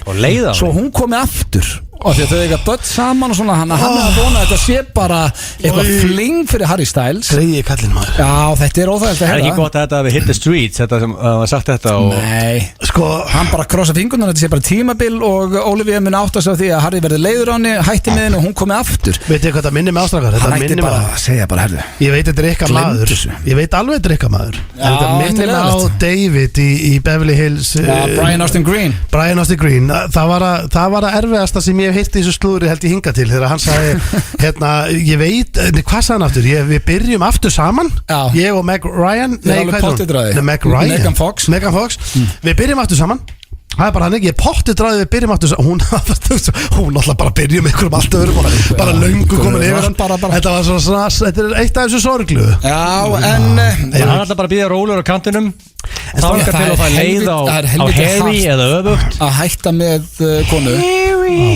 svo hún komi aftur og því að þau eiga börn saman og svona hann er að vona að þetta sé bara eitthvað fling fyrir Harry Styles. Greiði kallinn maður. Já, þetta er óþægilegt að heyra. Það er ekki gott að þetta hafi hit the streets þetta sem var sagt þetta og nei, sko hann bara krossa fingurna þetta sé bara tímabil og Olivia mun átta sig á því að Harry verði leiður á henni, hætti með henni og hún komi aftur. Veit ég hvað það minnir með ástrakar? Hann ætti bara að segja bara herðu. Ég veit þetta er ykkar maður. Ég veit alveg þetta er ykkar maður. Þetta minnir á David í Beverly Hills. Brian Austin Green. Það var að erfiðasta sem ég hef heyrt í þessu slúðri held ég hinga til þegar hann sagði ég veit, hvað sagði hann aftur við byrjum aftur saman ég og Meg Ryan Megan Fox við byrjum aftur saman það er bara hann ekki, ég pottið dræði við byrjum aftur hún alltaf bara byrjum einhverjum allt öðrum bara löngu komin yfir hann þetta var svona, þetta er eitt af þessu sorglu en hann alltaf bara býða rólur á kantinum þángar til að það leið á Harry eða öfugt að hætta með konu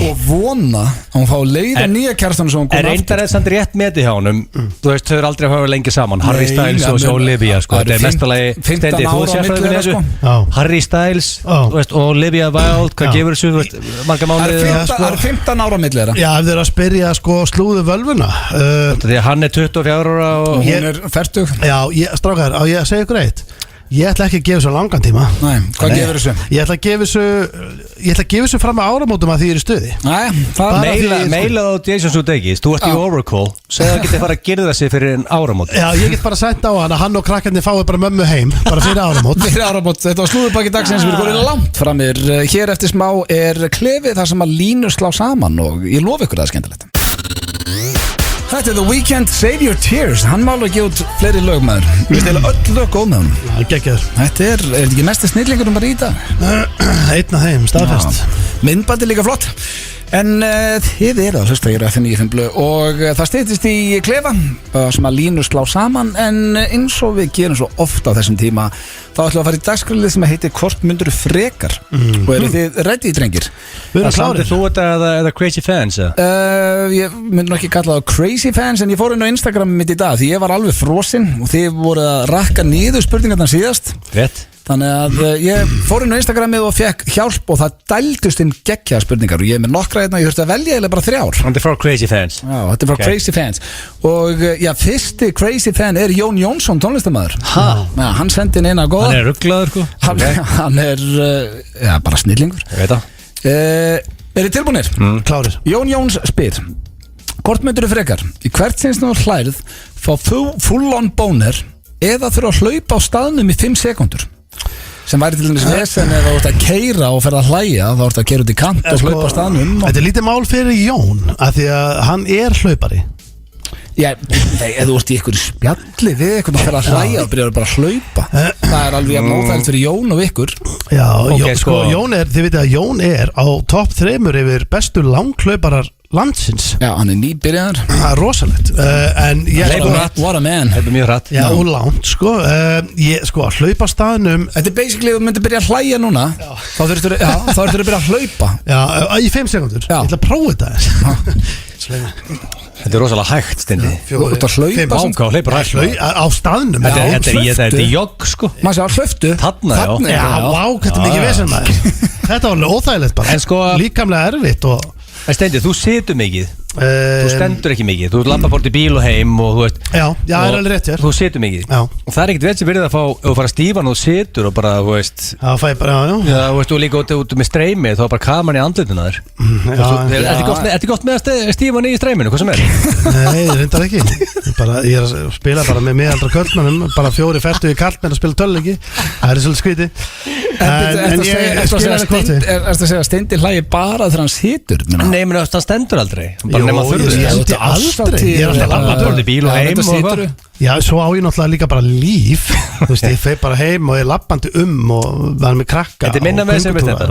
og vona að hún fá leið á nýja kærastanu sem hún kom aftur reyndar er samt rétt með í hánum þú veist, þau eru aldrei að hafa lengi saman Harry Styles og Olivia þetta er mestalagi stendi, þú er sérfræðið með þessu Harry Styles og Olivia Wilde, hvað gefur þessu marga mánuði það er 15 ára milli þeirra já, ef þeir að spyrja slúðu völvuna því að hann er 24 ára og hún er 40 já, strákar, á ég að segja ykkur eitt ég ætla ekki að gefa þessu langan tíma nei, hvað gefur þessu? Ég ætla að gefa þessu fram að áramótum að því ég er í stuði Meilað á Jason Sudeikis þú ert í Oracle, segð að geti fara að gera þessi fyrir en áramót já, ég get bara senda á hann og krakkarnir fái bara mömmu heim bara fyrir áramót þetta var slúðurbakki dagsins, við erum góðið langt framir hér eftir smá er klefið þar sem að línur slá saman og ég lofa ykkur að það er skemmtilegt Þetta er The Weeknd, Save Your Tears hann má alveg gefa út fleiri lög maður við stila öll lög góð með hann þetta er ekki mesti snillingur bara í dag einn af þeim, staðfest myndbandi líka flott en þið eru að hlusta hér á FM 95 og það steytist í klefa sem að línur slá saman en eins og við gerum svo ofta á þessum tíma þá ætlum við að fara í dagskrálið sem heitir Hvort myndirðu frekar og eru þið ready drengir? Við erum klárið. Þú þetta eða Crazy Fans? Ég myndi nú ekki kalla það Crazy Fans en ég fór inn á Instagram mitt í dag því ég var alveg frosinn og þið voru að rakka niður spurningarna síðast Rétt Þannig að ég fór inn á Instagramið og fekk hjálp og það dældust inn geggjaðar spurningar og ég er með nokkra hérna, ég þurfti að velja eða bara 3 Þetta er frá Crazy Fans Já, þetta er frá Crazy Fans og já, fyrsti Crazy Fan er Jón Jónsson, tónlistarmaður Hann sendi inn eina góða Hann er rugglaður Hann er, já, bara snillingur Ég veit það Er þið tilbúinir? Klárir Jón Jóns spyr Hvort myndirðu frekar? Í hvert sinns þú hlærið fá full on boner eða þurfa að hlaupa á staðnum í 5 sekúndur sem væri til dæmis vesen eða þú ert að keyra og ferð að hlæja þá ert að keyra út í kant og hlaupa á staðnum Þetta er lítið mál fyrir Jón af því að hann er hlaupari Já, eða þú ert í ykkur spjalli við ykkur og fer að hlæja og byrjar bara að hlaupa Það er alveg móðælt fyrir Jón og ykkur Já, Jón er, þið veitir að Jón er á topp 3 yfir bestu langhlauparar landsins Já, hann er nýbyrjaður Það er rosalegt En ég What a man Þetta er mjög hratt Já, og langt, að hlaupa staðnum Þetta er basically, þú myndir byrja að hlæja núna Þá þurftur að byrja að hlaupa Já, í 5 sekundur Ég ætla að prófa þetta Þetta er rosalega hægt Steindi Þú ert að hlaupa á staðnum Þetta er jogg sko Maður sé að hlöftu Þarna, já, vá, þetta er mikið vesen maður Þetta var alveg óþægilegt bara En sko Líkamlega erfitt og Steindi, þú situr mikið Þú stendur ekki mikið Þú lappar bort í bíl og heim og þú veist Já, það er alveg rétt hér Þú situr mikið Já. Og það er ekkert veit sem verið að fá Ef þú fara stífan og situr og bara, þú veist Já, fæ bara, já Þú veist, þú líka út með streymi Þá er bara kaman í andlutuna þér Ertu gott með að stífan í streyminu, hvað sem er? Nei, reyndar ekki Ég er að spila bara með miðaldra köllmannum Bara 4-40 kallmenn að spila töluleiki Það er svolítið skríti En ég skil að kvoti Ertu að segja að Steindi hlægi bara þegar hann situr? Nei, menn það stendur aldrei Bara nema þurfið Ég er alltaf að lappa í bíl og heim og Já, svo á ég náttúrulega líka bara líf Þú veist, ég feg bara heim og ég lappandi og var með krakka Þetta er minna með sem við þetta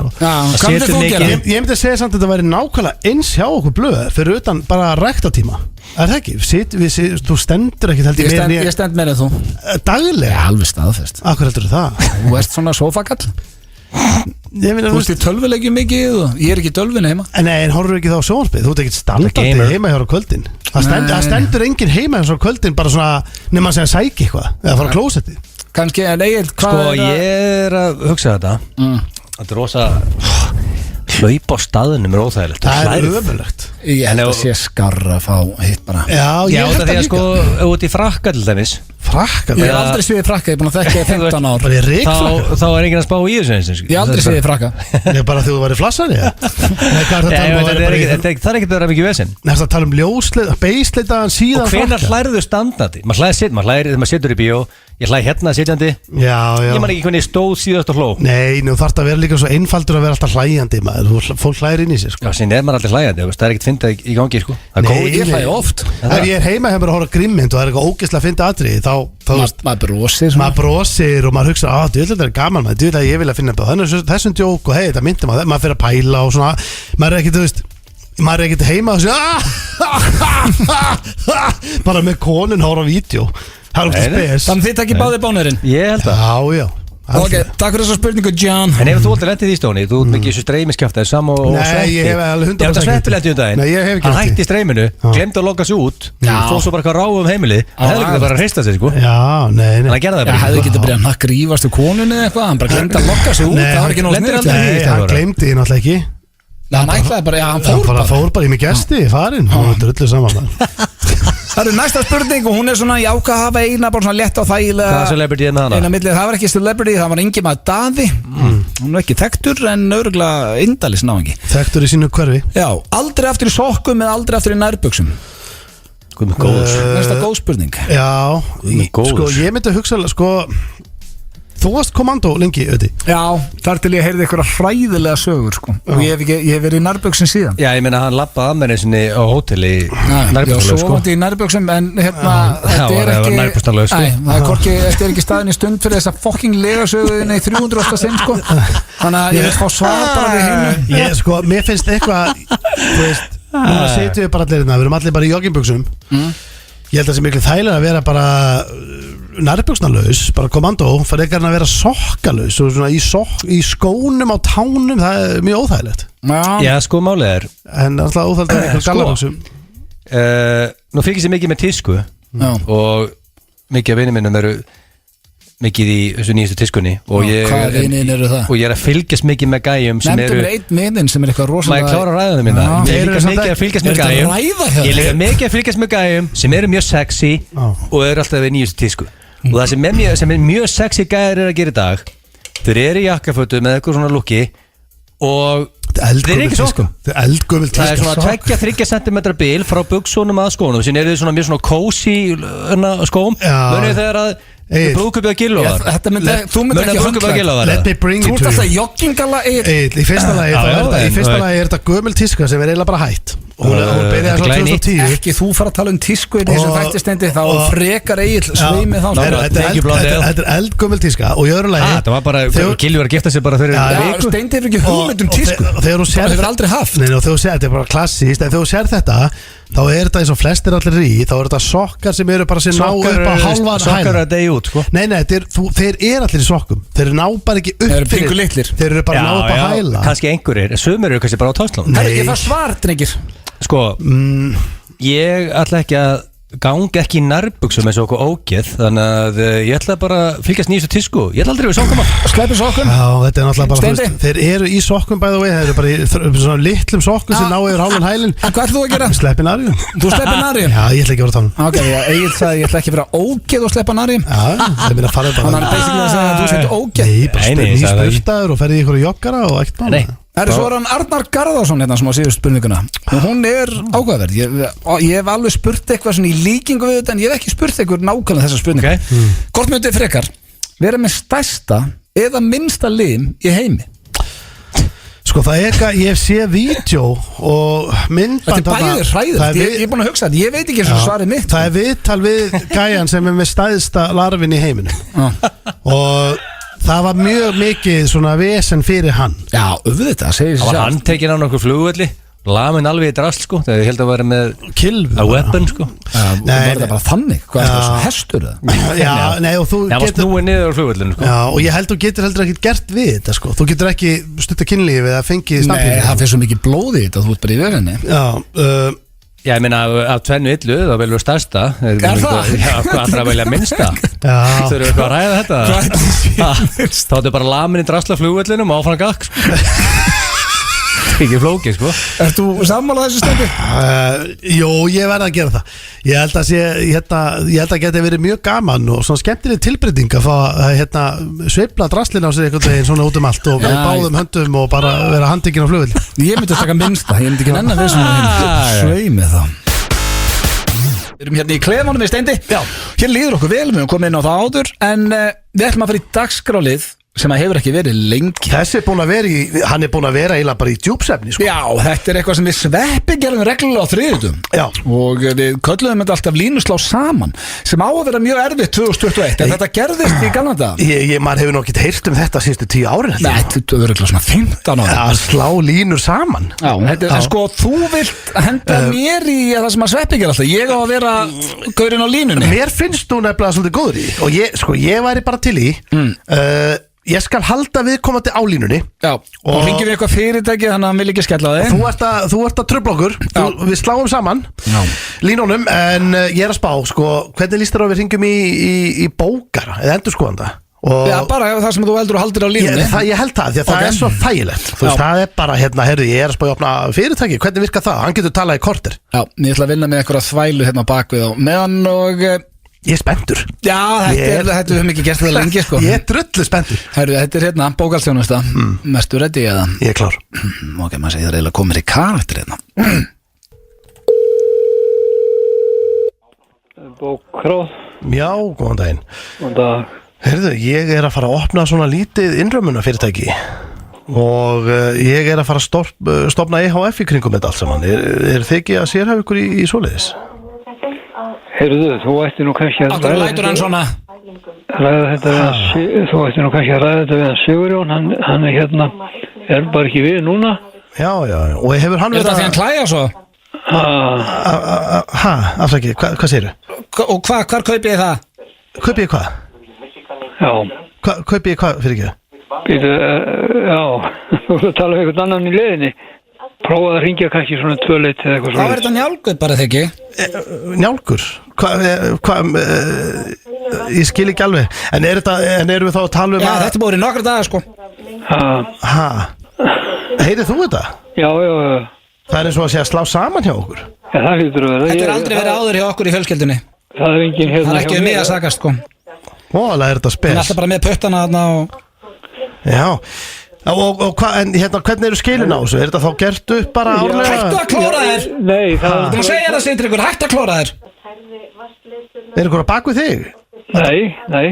Ég myndi að segja samt að þetta væri nákvæmlega eins hjá okkur blöð fyrir utan bara ræktatíma Er það ekki? Þú stendur ekki held Ég stend meira en þú Daglega? Já, alveg staðfest Akkur heldur það? Þú ert svona sofakall Þú ert í tölvuleikjum mikið og ég er ekki í tölvun heima Nei, en horfur ekki þá á sjónvarpið Þú ert ekki standandi heima hjá kvöldin Það stendur enginn heima hjá kvöldin bara svona nema að segja sæki eitthvað eða fara á klósetti Kannski, en Egil, hvað Sko, ég er að hugsa þetta Þetta er rosa Hlaup á staðunum er óþægilegt Það er ömurlegt Ég held að sé skarra að fá hitt bara Já, ég held að líka sko, út í frakka til dæmis Frakka? Ég hef aldrei sviðið frakka, ég er búin að þekka 15 ár Þá er enginn að spá í þessu Ég hef aldrei sviðið frakka Ég er bara þegar þú væri flassari Það er ekkert að vera mikið vesen Það er að tala um ljósleita, beisleitaðan síðan Og hvenær hlærðu standandi? Maður hlæðir þegar maður situr í bíó Ég hlæði hérna sitjandi Ég man ekki hvernig ég stóð síðast og hló Nei, þú þarft að vera líka svo einfaldur að vera alltaf hlæjandi Fólk hlæðir inn í sig Já, síðan er maður alltaf hlæjandi Það er ekkert fyndið í gangi Ég hlæði oft Ef ég er heima hefur að horfa grimmynd og það er eitthvað ógeðslega fyndið atriði Maður brosir og maður hugsa þetta er gaman, þetta ég vil að finna þessum djók og hei, þetta myndi maður fyrir að pæla og svona maður er ekkert heima og bara með konun hóra á vídeo Það er spes Þannig þið takkir báði bánurinn Ég held að Já Ok, takk fyrir þessa spurningu, John En ef þú ætlar lendið í stóni, þú mikið þessu streymiskjaftaði saman og Nei, ég hef alveg 100% Ég hef sveppi lendið um daginn Nei, ég hef ekki Hann hætti streyminu, glemdi að loka sig út Fóð svo bara eitthvað ráð um heimilið Það hefði ekki bara að hreista sig, sko Já, nei Hann gerði það bara Það hefði ekki byrjað að nakka rífast úr konunni eða eitthvað Hann bara glemdi að lokka sig út Það var ekki nóg sniðt Nei, hann glemdi náttúrulega ekki Hann ætlaði bara, já, hann fór bara í mig gesti, farinn Það eru næsta spurning og hún er svona jáka að hafa eina bara svona lett og þægilega Hvað er celebrity en hana? Það var ekki celebrity, það var Ingimar Daði Hún er ekki þekktur en örugglega indælis náðingi Þekktur í sínu hverfi Já, aldrei aftur í sokkum eða aldrei aftur í nærbuxum Næsta góð spurning Já, sko ég myndi að hugsa sko Þú varst kommando lengi, Öti Já, þar til ég heyrði ykkur hræðilega sögur sko. Og ég hef verið í nærböksum síðan Já, ég meina hann lappaði að mér einsinni á hóteli Já, svo vant ég í nærböksum En hérna, þetta er ekki Þetta er ekki staðin í stund fyrir þessa fucking legasöguðinni í 300. sinn sko. Þannig að ég vil fá svar bara við hennu Ég sko, mér finnst eitthvað Þú veist, núna setjum við bara allir hérna Við erum allir bara í joggingböksum Ég held að það sé miklu þægilega að vera bara nærbuxnalaus, bara kommando fyrir ekki að vera sokkalaus og svona í skónum á tánum það er mjög óþægilegt Já, sko málið er En alltaf óþægilegt að eitthvað gallabuxum Nú fylgist ég mikið með tísku og mikið af vinið minnum eru mikið í þessu nýjastu tískunni og Hvaða vinið eru það? Og ég er að fylgjast mikið með gæjum sem eru Nefndu mér einn vininn sem er eitthvað rosalega Má ég klára ræðinu mína? Ég er líka mikið að fylgjast með gæjum Ég er líka mikið að fylgjast með gæjum sem eru mjög sexy og eru alltaf við nýjastu tísku og það sem er mjög sexy gæjar er að gera í dag þeir eru í jakkafötu með eitthvað svona looki og þeir eru ekki sokkum það er svona 2-3 cm bil frá buxunum að skónum sem eru svona mjög svona cozy skóm munið þegar að Brúðkaupið að Gylfaðar. Þetta myndi, þú myndi ekki höndla. Let me bring it to you. Þú ert alltaf joggingala Í fyrsta lagi er þetta gömul tíska sem er eiginlega bara hætt. Hún byrjaði svo 2010. Ekki þú fara að tala tísku í þessu þættistendi, þá frekar Egill sveimi þá. Þetta er eldgömul tíska og í öðru lagi þetta var bara, Gylfi var að gifta sig bara fyrir viku. Steindi hefur ekki hugmynd tísku. Þegar þú sér hefur aldrei haft. Nei, og þegar þú sér þetta er bara klassíst, en þegar þú sér þetta þá er þetta eins og flestir allir í, þá er þetta sokkar sem eru bara sem ná upp á halvan hæl. Sokkar að degi út, sko. Nei, þeir eru allir í sokkum. Þeir ná bara ekki upp fyrir. Þeir eru bara ná upp á hæla. Kannski einhverjir, sumir eru kannski bara á tánslán. Það er ekki það svar, drengir. Sko, ég ætla ekki að ganga ekki í nærbuxum eins og okkur ógeð, þannig að ég ætla bara að fylgjast nýjustu tísku. Ég ætla aldrei við sokkum að sleppi sokkum. Já, þetta er náttúrulega bara þeir eru í sokkum bæði og þeir eru bara í svona litlum sokkum sem ná yfir hálfan hælinn. Hvað ætlum þú að gera? Sleppi nariðum. Þú sleppi nariðum? Já, ég ætla ekki að vera að tala. Ok, Egill sagði ég ætla ekki að vera ógeð og sleppa nariðum. Já, það er mér að fara bara. Þannig að basically að segja að þú sett ógeð. Nei, bara nýspurtaður og ferði í ykkur joggara og ekkert mála. Það er svo Arnar Garðarsson hérna sem á síðust spurninguna og hún er áhugaverð. Ég hef alveg spurt eitthvað svona í líkingu við þetta en ég hef ekki spurt eitthvað nákvæmlega þessa spurningu. Hvort myndið frekar vera með stærsta eða minnsta lim í heimi? Sko það er eitthvað, ég hef séð vídeo og myndband. Þetta er bæðið hræðilegt, ég er búin að hugsa þetta, ég veit ekki eins og svarið mitt. Það er viðtal við gæjan sem er með stærsta larvin í heiminu og það var mjög mikið svona vesen fyrir hann. Já, auðvitað, segir sér. Það var hann tekinn á nokkuð flugvelli, lamin alveg í drast sko, þegar ég held að vera með kilvu, a weapon sko. Var það bara þannig? Hvað er það, svona hestur það? Já, nei og þú getur... Það var snúið niður á flugvellinu sko. Já, og ég held þú getur heldur ekki gert við þetta sko. Þú getur ekki stutta kynlífi eða fengið stampið. Nei, það fyrir svo mikið blóð í þetta, þú ert bara í verðinni. Já, Já, ég meina af tvennu illu, þá velur stærsta. Er það? Já, hvað ætlar að velja minnsta? Þau eru eitthvað að ræða þetta. Þá er bara lamin í drasla flugvellinum og áfram gakk. Ekki flókið, sko. Ert þú sammála þessu stöndi? Jú, ég verði að gera það. Ég held að geti verið mjög gaman og svona skemmtileg tilbreyting að fá að sveifla draslina á sig einhvern veginn svona út allt og báðum höndum og bara vera handtekinn á flugvelli. Ég myndi að taka minnsta, ég myndi ekki nennan við svona sveimi þá. Við erum hérna í klefanum við Steindi. Já. Hér líður okkur vel, við erum komið inn á það áður en við ætlum að fara í dagskrálið sem að hefur ekki verið lengi. Þessi er búin að vera hann er búin að vera eiginlega bara í djúpsefni sko. Já, þetta er eitthvað sem við Sveppi gerum reglulega á þriðjudum. Já. Og við kölluðum þetta alltaf línuslá saman sem á að vera mjög erfitt 2021 en þetta gerðist í gamla daga. Maður hefur nokkið heyrt þetta síðustu 10 árin. Nei, þetta er eitthvað svona 15 ára. Að slá línur saman. Já, þetta er sko þú vilt henda mér í það sem að Sveppi ger alltaf. Ég á að vera gaurinn á línunni. Mér finnst þú nefnilega svolítið góður í og ég væri bara til í ég skal halda viðkomandi á línunni. Já, og hringir við eitthvað fyrirtæki þannig að hann vil ekki skella þig. Þú ert að trufla okkur. Við sláum saman línunum en ég er að spá sko, hvernig líst þér á við hringjum í bókara eða endurskoðanda? Já, bara það sem þú heldur og haldir á línunni. Ég held það, því að það er svo þægilegt. Þú veist, það er bara, heyrðu, ég er að spá að opna fyrirtæki, hvernig virkar það? Hann getur talað í korter. Já, ég ætla að vinna með eitthvað þvælu hérna á bakvið á meðan og ég er spenntur. Já, þetta höfum ekki gert það lengi sko. Ég er drullu spenntur. Herru, þetta er hérna bókaldstjónusta. Mestu ready eða? Ég er klár. Ok, maður segir það eiginlega komir í karakter hérna. Bókráð. Já, góðan daginn. Góðan dag. Heyrðu, ég er að fara að opna svona lítið innrömmuna fyrirtæki og ég er að fara að stofna EHF í kringum þetta allt saman. Er þið ekki að sérhæfa ykkur í svoleiðis? Heyrðu, þú ætti nú kannski að ræða þetta þú ætti nú kannski að ræða þetta við hann Sigurjón, hann er hérna er bara ekki við núna. Já, og hefur hann verið að því hann klæja svo? Afsaki, hvað segirðu? Og hvar kaupið ég það? Kaupið ég hvað? Já. Kaupið ég hvað fyrir ekki? Býtu, já, þú ætti að tala um einhvern annan í leiðinni. Prófaði að ringja kannski svona 2 leit eða eitthvað svona. Það verður þetta njálgur bara þegar ekki? Njálgur? Ég skil ekki alveg. En erum við þá að tala um Já, þetta búið í nokkra dagar sko. Heyrið þú þetta? Já. Það er eins og að sé að slá saman hjá okkur. Já, það hlýtur að vera. Þetta er aldrei verið áður hjá okkur í fjölskyldunni. Það er engin hérna. Það er ekki mig að sakast sko. Óalega er þetta spes. Það er alltaf bara með puttana þarna og Já. En hvernig eru skilin á þessu? Er þetta þá gert upp bara árlega? Hættu að klóra þér! Nei, það Þú má segja það, Sigtryggur, hættu að klóra þér! Er ykkur að bak við þig? Nei.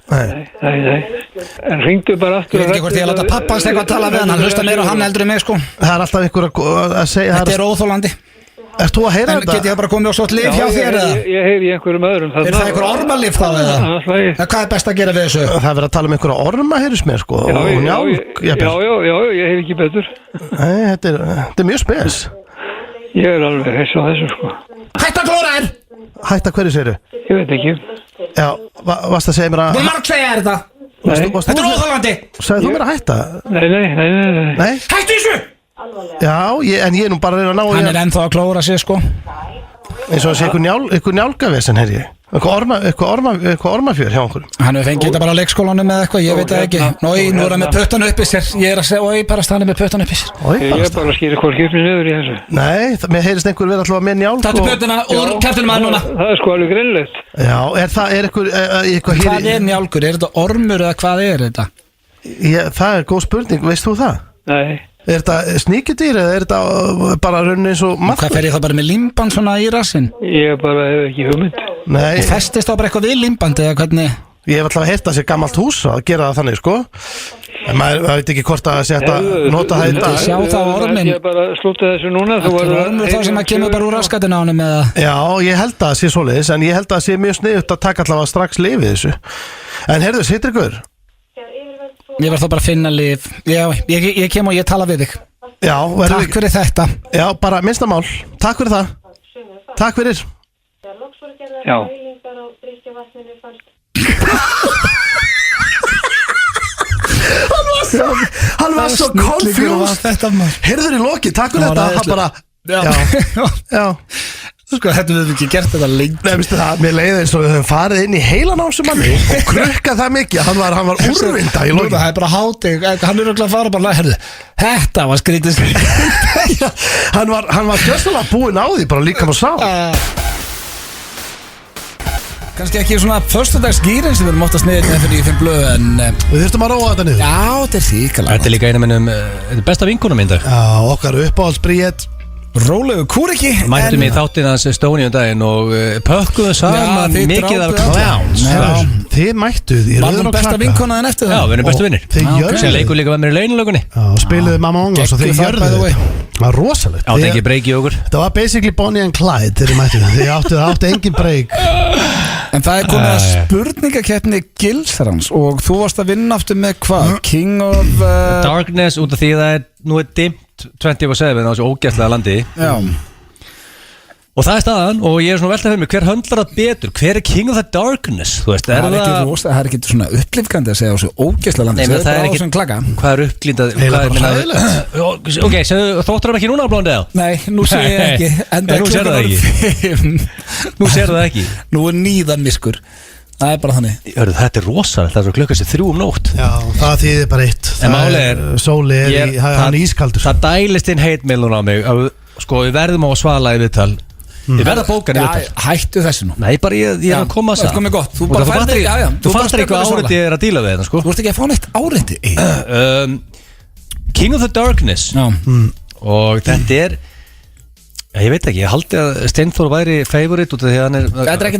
En hringdu bara aftur. Ég veit ekki hvort ég að láta pappa segja að tala við hann hlusta meira á hann heldur en mig sko. Það er alltaf einhver að segja. Þetta óþólandi. Ert þú að heyra þetta? En get ég bara komið á svo líf hjá þér eða? Ég heyri í einhverjum öðrum. Er það einhver ormalíf þá eða? Hvað er best að gera við þessu? Það er verið að tala um einhverja orma heyrðis mér sko. Já, ég heyri ekki betur. Nei, þetta er mjög spes. Ég er alveg hess á þessu sko. Hætt að klóra þér! Hætt að hverju segirðu? Ég veit ekki. Já, varst að segja mér að... Þú margt segja þér þetta! Þetta er óþólandi! Sagði þú mér að hætta? Nei. Hættu þessu! Já, en ég er nú bara að reyna að ná... Hann er ennþá að klóra sig sko. Eins og að segja einhver njálgavesen heyri ég. Eitthvað ormafjör hjá einhverjum. Hann hefur fengið þetta bara á leikskólanum eða eitthvað, ég veit það ekki. Nú er hann með puttan upp í sér. Ég er að segja, bara stanni með puttan upp í sér. Ég er bara að skýra hvort kjöpni niður í þessu. Nei, mér heyrist einhver verið alltaf með njálg. Þetta er puttuna úr kæftunum að núna. Það er sko alveg greinlegt. Já, er eitthvað hér... Hvað er njálgur? Er þetta ormur eða hvað er þetta? Það er góð spurning, veist þú það? Nei. Er þetta sníkjudýr eða er þetta bara raunin eins og maður? Hvað fer ég þá bara með limban svona í rassinn? Ég bara hef ekki hugmynd. Nei. Og festist þá bara eitthvað við limbandi eða hvernig? Ég hef alltaf að heyrta sér gammalt hús að gera það þannig sko. En maður veit ekki hvort að setja nota það í dag. Sjá þá ormin. Ég bara slúta þessu núna. Það er ormur þá sem að kemur bara úr raskatinn á honum eða? Já, ég held að það sé svoleiðis en ég held að það sé mjög sniðugt að taka allavega strax lyfið þessu. En heyrðu, Sigtryggur? Ég verð þá bara að finna lyf. Já, ég kem og ég tala við þig. Já, takk fyrir þetta. Já, bara minnsta mál. Takk fyrir það. Takk fyrir. Já. Hann var svo confused. Heyrður í loki, takk fyrir þetta. Hann bara Já. Sko, þetta við ekki gert þetta lengi. Nei, veistu það, mér leiði eins og við höfum farið inn í heilan á þessum manni og krukkað það mikið, hann var úrvinda í lokin. Það er bara hátig, hann er að fara bara, herðu, þetta var skrítið. Hann var gjössalega búinn á því, bara líka maður sá. Kannski ekki svona föstudagsgýrin sem við erum oftast niður með fyrir í þeim blöðu, en... Við þurftum að róa þetta niður. Já, þetta er þýkalega. Þetta er líka einu minnum, besta vinkunum minn dag. Já, okkar uppáhaldsbríet. Rólegu kúriki. Mættum í þáttinn hans Stóni daginn og pökkuðu saman mikið af clowns. Þið mættuð í rauðan og klaka. Besta vinkonaðin eftir það. Já, við erum bestu vinnir. Þið jörðu. Sem leikur líka með mér í launalögunni. Já, og spiluðu Mamma Ongos og þið jörðu. Það var rosalegt. Áttu engin breyk í okkur. Það var basically Bonnie and Clyde þegar þið mættuð. Þið áttu engin breyk. En það er komið að spurningakeppni Gilsarans og þú varst að vinna aftur með hvað? King of... Darkness út af því það nú er dimmt 24/7 á þessu ógæstlega landi. Já. Og það er staðan og ég er svona veltað fyrir mig, hver höndlar það betur? Hver er King of the Darkness? Þú veist, það er ekki svona upplifgandi að segja á þessu ógæstlega landi. Nei, það er ekki, hvað er upplýndað? Heila bara hræðilegt. Ok, þóttur hann ekki núna á blóndi eða? Nei, nú sé ég ekki. Nú sér það ekki. Nú sér það ekki. Nú er nýðan miskur. Það er bara þannig. Þetta er rosalega, það er svo klukka sér 3 nótt. Já, það þýðir bara eitt. En máli er, sóli hann er ískaldur. Það dælist inn heitmeilun á mig. Sko, við verðum á að svala í viðtal. Ég verð að bóka í viðtal. Hættu þessu nú. Nei, bara ég er að koma að það. Það er komið gott. Þú fattar eitthvað áriti er að díla við þetta, sko. Þú ert ekki að fá neitt áriti. King of the Darkness. Og þetta er... Ég veit ekki, ég haldi að Steinþór væri favorite út af því að hann er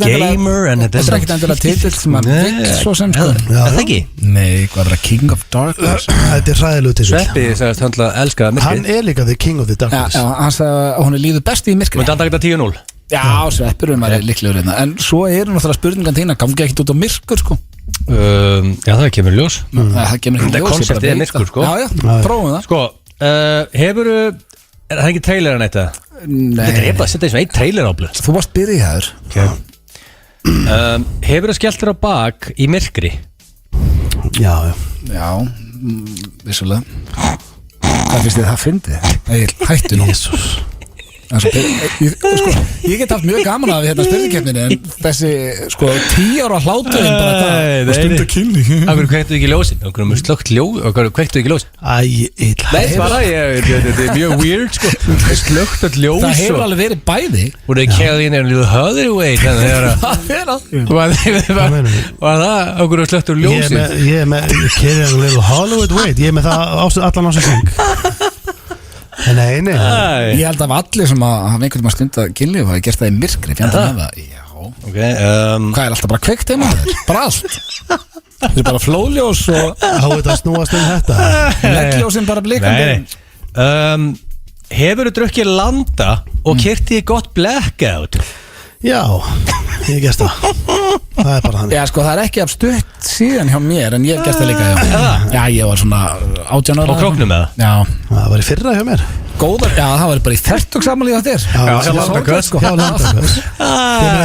gamer en þetta er ekkert endilega titill sem að vill svo sem sko. Er það ekki? Nei, hvað er það? King of Darkness? Þetta er hræðilegu titill. Sveppi sagðist hann að elska myrkrið. Hann er líka the king of the darkness. Já, hann sagði að hún er líður best í myrkrið. Myndi hann taka þetta 10-0? Já, Sveppur er maður líklegur hérna. En svo eru náttúrulega spurningan þín að gangi ekkert út á myrkur sko. Já, það kemur ljós. Það kemur ekki ljós. Konceptið er myrkur sko. Já, prófum það. Sko, hefurðu, er það ekki trailer en þetta? Nei. Þetta er bara að setja eins og einn trailer á blöð. Þú varst byrjaður. Hefurðu skellt þér á bak í myrkri? Já. Já, vissulega. Hvað finnst þið það fyndið? Egil, hættu nú. Jesús. Sko, ég get haft mjög gaman af hérna spurningakeppninni en þessi sko 10 ára hláturinn bara það stund að kynni. Akkur kveiktu ekki ljósin? Akkur slögt ljós? Akkur kveiktu ekki ljósin? Nei, svara ég, þetta er mjög weird sko. Slögt að ljós. Það hefur alveg verið bæði. Voru þið kegðið inn en little Hotherway Var það okkur slögt að ljósin? Ég er með kegðið en little Hollywood Ég er með það allan ásækning. Nei. Ég held að allir sem hafa einhvern veginn stund að kynlíf hafa gert það í myrkri. Já, okay, Hvað er alltaf bara kveikt heima? Bara allt Það er bara flóðljós og Á þetta snúast þetta leggljósin bara blikandi Hefur þú drukkið landa og kyrti gott blackout? Já, ég gæst það er bara hann Já, sko, það er ekki af stutt síðan hjá mér en ég hef gert það líka Já, ég var svona 18 ára Og króknum með það? Já Það var í fyrra hjá mér Góðar, já, það var bara í 30 samanlíð á þér Já, Landaköss Já, Landaköss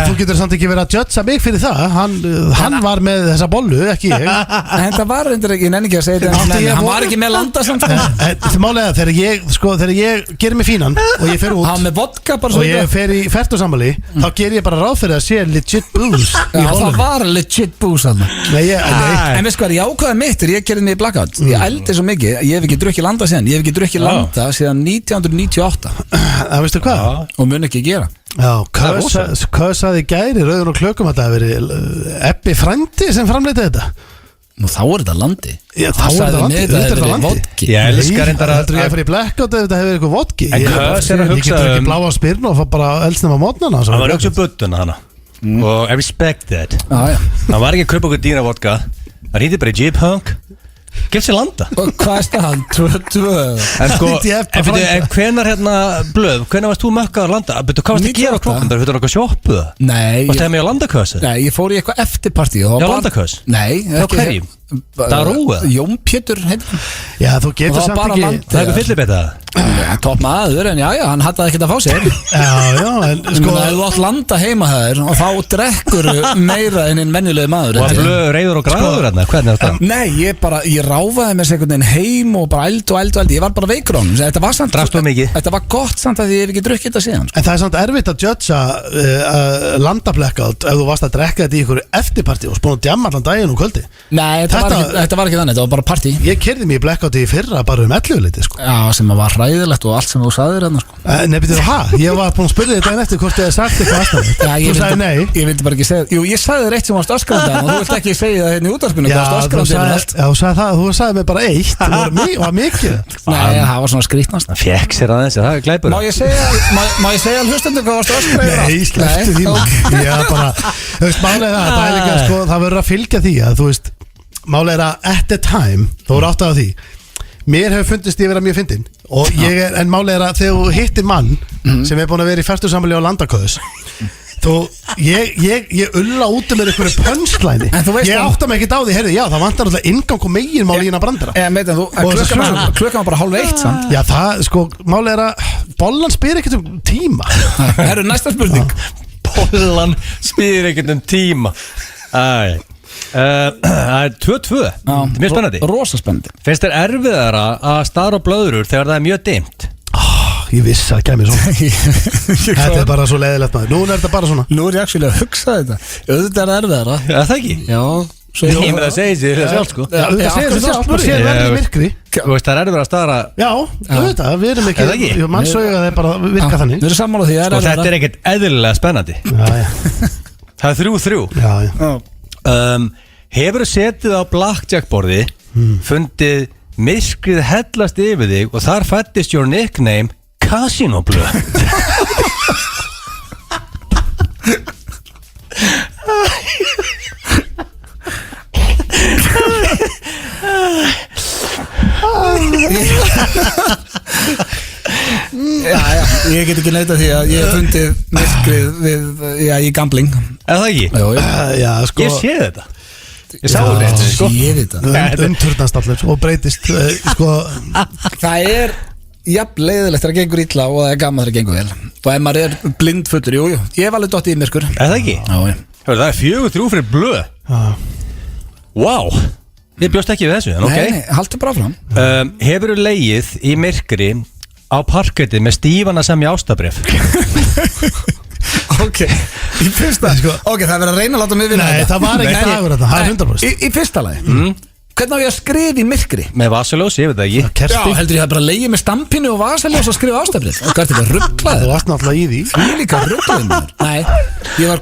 Þú getur samt ekki verið að judgea mig fyrir það Hann var með þessa bollu, ekki ég En það var reyndar ekki, ég nenni ekki að segja þetta Hann var ekki með landa samt Það málega þegar ég gerir mig fínan og ég fer út Hann með vodka bara og ég fer í 40 samanlíð þá ger ég bara ráð fyrir að sé legit booze Já, það var legit booze Nei, en veist hvað, ég ákvaði mitt þegar ég gerði mig í blackout Ég eldi svo mikið, ég hef ekki drukkið landa síðan Ég hef ekki drukkið landa síðan 1998 Það veistu hvað? Og mun ekki gera Já, hvað saði gæri Rauður og Klökum að það verið Ebbi frændi sem framleitið þetta Nú þá er þetta landi Já, þá er þetta landi Þetta er vodki Ég elskar reyndar að ég fyrir blackout ef þetta hefur eitthvað vodki En Kös er að hugsa Ég getur ekki bláa spyrn og fá bara eldsnum á mótnana Hann var að hugsa buttuna hana Og I respect that Hann var ekki að kaupa okkur dýra vodka Hann hýtti bara í Jeep-hunk Gef sér landa Hvað er það? 2 En sko, en hvenar hérna blöð Hvenar varst þú mökkaður landa? Hvað varst að gera á klokkan? Það var eitthvað sjoppu það? Nei Varst það með á landakössu? Nei, ég fór í eitthvað eftirpartí Já, landaköss? Nei Hjá hverjum? Það er róið? Jón Pétur heitir Já, þú getur samt ekki Það er eitthvað fyllibitað? Topp maður, en já, hann hattaði ekkert að fá sér Já, en sko ef þú átt landa heima þær og þá drekkur meira en einn venjulegi maður Og að blöð reyður og græður hérna? Hvernig er þetta? Nei, ég ráfaði mér einhvern veginn heim og bara eldu ég var bara veikur á hann Drafst þú mikið? Þetta var gott samt að ég hef ekki drukkið þetta síðan En það er samt erfitt að judgea landablackout ef þú varst að drekka þetta í ykkur eftirparti og spóna djamma allan daginn og kvöldi Nei, þetta var ekki þannig, þetta var bara partí Ég keyrði mig í blackout í fyrra bara 11 sko. Já, sem var hræðilegt og allt sem þú sagðir hérna sko. Nei, betur ég var búin að spyrja þig daginn eftir hvort ég hef sagt eitthvað aðstæðið Þú sagði nei Ég vildi bara ekki segja Jú, ég sagði þér eitt sem varst öskrandi og þú vilt ekki segja það hérna í útvarpinu þú sagði mig bara eitt og var mikið Nei, það var svona skrítnast Það fekk sér aðeins, það er glæpur Má ég segja hlustendur hvað varst öskrandi? Nei, slepptu því Ég bara, þú veist, málega það er líka, sko, það verður að fylgja því að, þú veist, málega er að at a time, þú eru átt af því Mér hefur fundist ég vera mjög fyndin og ég er, en málega er að þegar þú hittir mann sem er búin að vera í fertursamali á Landaköðs ég ulla út með einhverju pönslæni ég átta mig ekkert á því, heyrðu, já það vantar alltaf ingang og megin mál í hérna brandara klukkan var bara 12:30 samt Já það, sko, málega er að bollan spyr ekkert um tíma Það eru næsta spurning Bollan spyr ekkert um tíma Það er 2-2 Mjög spennandi Rosa spennandi Finnst þér erfiðara að stara á blöðrur þegar það er mjög dimmt? Ég vissi að það kemur svona Þetta er bara svo leiðilegt maður Nú er þetta bara svona Nú er ég actually að hugsa þetta Auðvitað er erfiðara Það ekki? Já Ég með það segir sér sjálf sko Það segir sér sjálf Maður sér verður í myrkri Þú veist það er erfiðara að stara Já, auðvitað, við erum ekki Mannsauga það er bara virka þannig Við erum sammála því Sko þetta er ekkert eðlilega spennandi Það er 3-3 Hefur þú setið á blackjack borði fundið myrkrið hellast yfir þig og þar fættist your nickname Casino Blöð Já, ég get ekki neita því að ég hef fundið myrkrið í gambling Er það ekki? Já, sko Ég sé þetta Ég sá þetta sko Umturnast allir og breytist sko Það er jafn leiðilegt þegar það gengur illa og það er gaman þegar það gengur vel og ef maður er blind fullur, jú, ég hef alveg dottið í myrkur Er það ekki? Já, það er 4-3 fyrir blöð Wow Ég bjóst ekki við þessu, en ok Nei, haltu bara fram Hefur þú legið í myrkri á parketti með stífana sem í ástabrif? Ok, í fyrsta Ok, það er verið að reyna að láta mig vinna Nei, það var ekki dagur þetta, það er 100% Í fyrsta lagi Hvernig á ég að skrifa í myrkri? Með vasaljós, ég veit það ekki Já, heldur ég að bara legið með stampinu og vasaljós og skrifa ástafrið Og hvað er þetta rugglaður? Þú varst náttúrulega í því Því líka rugglaður Nei, ég var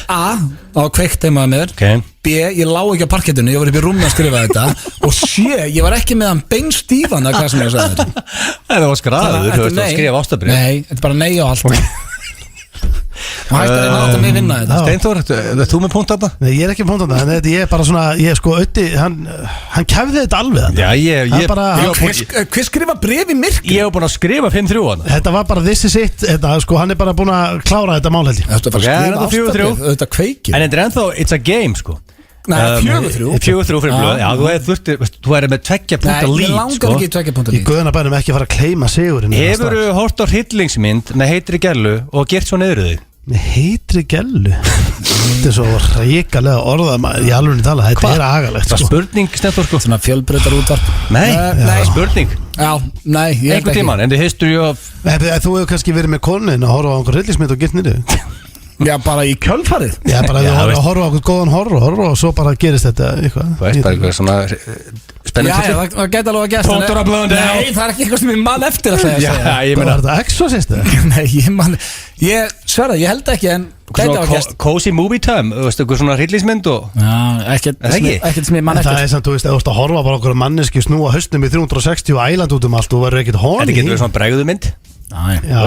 A, á kveikt heimaða með þér B, ég lá ekki á parkettinu, ég var upp í rúmi að skrifa þetta Og C, ég var ekki með hann beinstífan að hvað sem ég sagði þetta Það var skraður, þú veist að skrifa ástafrið Nei, þetta er bara nei á allt Og hægt að láta mig vinna þetta. Steinþór, þú með punkt þarna? Nei, ég er ekki punkt þarna, en ég er bara svona, Öddi, hann kæfði þetta alveg þarna. Já, hver skrifa bréf í myrkri? Ég hef búin að skrifa 5-3 hana. Þetta var bara this is it, hann er bara búin að klára þetta mál held ég. Þetta var að skrifa ástafið, þetta kveikir. En þetta er ennþá, it's a game sko. Nei, 4-3 fyrir blöð. Já, þú er með 2 punta lít. Nei, ég langar ekki 2 punta lít. Í guðanabænum ekki fara að kleima sigurinn. Hefurðu hort á hryllingsmynd með heitri gellu og gert svo niður þig? Með heitri gellu? Þetta er svo ríkalega orðað í alveg tala. Þetta er agalegt sko. Það spurning Steinþór sko. Svona fjölbreytar útvarp. Nei, spurning. Já, nei, ég einhvern tímann, in the history of. Þú hefur kannski verið með konin að horfa á einhver hryllingsmynd og gert niður. Já, bara í kjölfarið. Já, bara að horfa á eitthvað góðan horror og svo bara gerist þetta eitthvað. Þú veist bara eitthvað svona spennandi. Já, það geta alveg að gerst. Nei, það er ekki eitthvað sem ég man eftir að segja. Já, ég meina. Var þetta Exorcist eða? Nei, ég sverða, ég held ekki en Cozy movie time, þú veist, eitthvað svona hryllingsmynd og. Já, ekkert sem ég man eftir. Það er samt, þú veist, þú veist að horfa bara okkur manneski snúa hausnum í 360 og æland út allt og verður ekkert horny. Þetta getur verið svona bregðumynd. Já,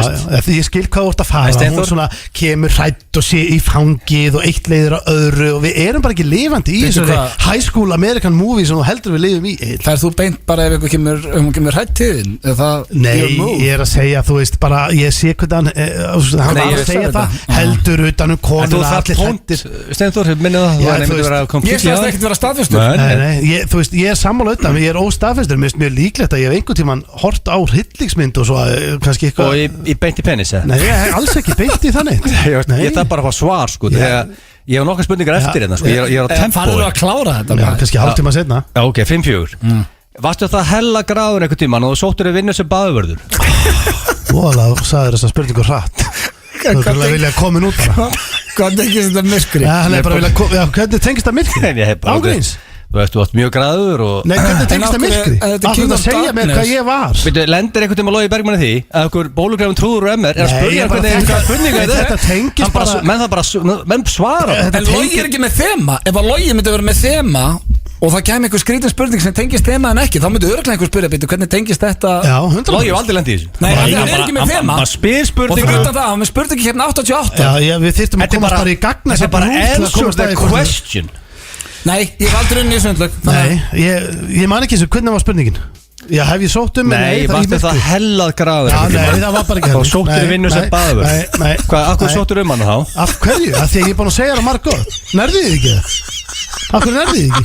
ég skil hvað þú ert að fara. Hún svona kemur hrætt og sé í fangið og eitt leiðir á öðru og við erum bara ekki lifandi í þessu high school American movie sem þú heldur við lifum í. Það er þú beint bara ef einhver kemur hrætt til þín? Nei, ég er að segja, þú veist, bara ég sé hvernig hann var að segja það heldur utan konuna allir hrættir. Steinþór, minnið það ég sagðist ekkert vera staðfestur. Nei, þú veist, ég er sammála utan, ég er óstaðfestur. Mér finnst mjög líklegt að ég hef einhvern tímann hort á hryllingsmynd og svo kannski og í beint í penis eða? Nei, ég hef alls ekki beint í þannig. Ég þarf bara að fá svar sko. Ég hef nokkar spurningar eftir hérna sko. Ég er á tempói. Farðu að klára þetta? Já, kannski hálftíma seinna. Já, ok, 5-4. Varstu það hella gráður einhvern tímann og þú sóttur að vinna sem baðvörður? Þú sagðir þessa spurningu hratt. Þú er bara að vilja komin út bara. Hvað tengist þetta myrkri? Hvernig tengist það myrkri? Ágríns? Þú veist, þú varst mjög græður og. Nei, hvernig tengist það myrkri? Alltaf að segja mér hvað ég var. Lendir einhvern tíma Logi Bergmann í því að okkur bólugrafin trúður og MR er að spurja hvernig spurninga þetta tengist bara. Menn svara. En Logi er ekki með þema. Ef að Logi myndi vera með þema og það kemur einhver skrítin spurning sem tengist þema en ekki, þá myndi örugglega einhver spyrja býtu hvernig tengist þetta. Já, 100%. Logi var aldrei lendið í þessu. Nei, hann er ekki með þema. Hann spyr spurningu. Og fyrir utan það, hann með spurningi hérna 88. Já, við þyrftum að komast bara í gagna. Þetta er bara answer the question. Nei, ég var aldrei unni í sundlög. Nei, ég man ekki þessu, hvernig var spurningin? Já, hef ég sótt Nei, varstu það hellað gráður? Já, nei, það var bara ekki þá sóttur vinnu sem baðvörð. Hvað, akkur sóttur hann þá? Af hverju? Af því að ég er búin að segja það margóð. Nærðið þið ekki? Akkur nærðið þið ekki?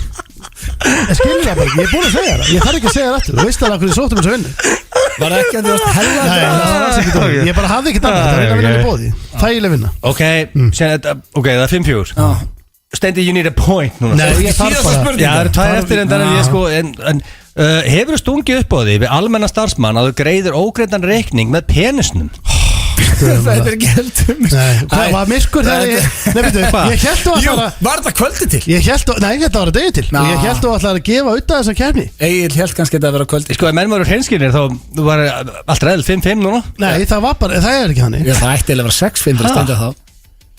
Ég skilur það bara ekki, ég er búin að segja það. Ég þarf ekki að segja það eftir, þú veist alveg hverju sóttum þessu vinnu. Var ekki að þú varst hellað gráður? Nei, það var alls ekki dóri. Ég bara hafði ekki annað, það er vinna í bóði. Þægileg vinna. Ok, það er 5-4. Steindi, you need a point núna. Nei, ég þarf bara. Já, það eru 2 eftir en ég sko hefur þú stungið upp á því við almenna starfsmann að þú greiðir ógreiddan reikning með penisnum? Það er ekki heldur. Nei, hvað var myrkur þegar ég held þú Jú, var þetta kvöldi til? Nei, þetta var að degi til. Og ég held þú að gefa auðvitað þessa kemni. Egil held kannski að þetta vera kvöldi. Sko, ef menn voru hreinskilnir þá var allt ræðil 5-5 núna. Nei, það var bara, það er ekki hann. Það ætti að vera 6-5 að stenda þá.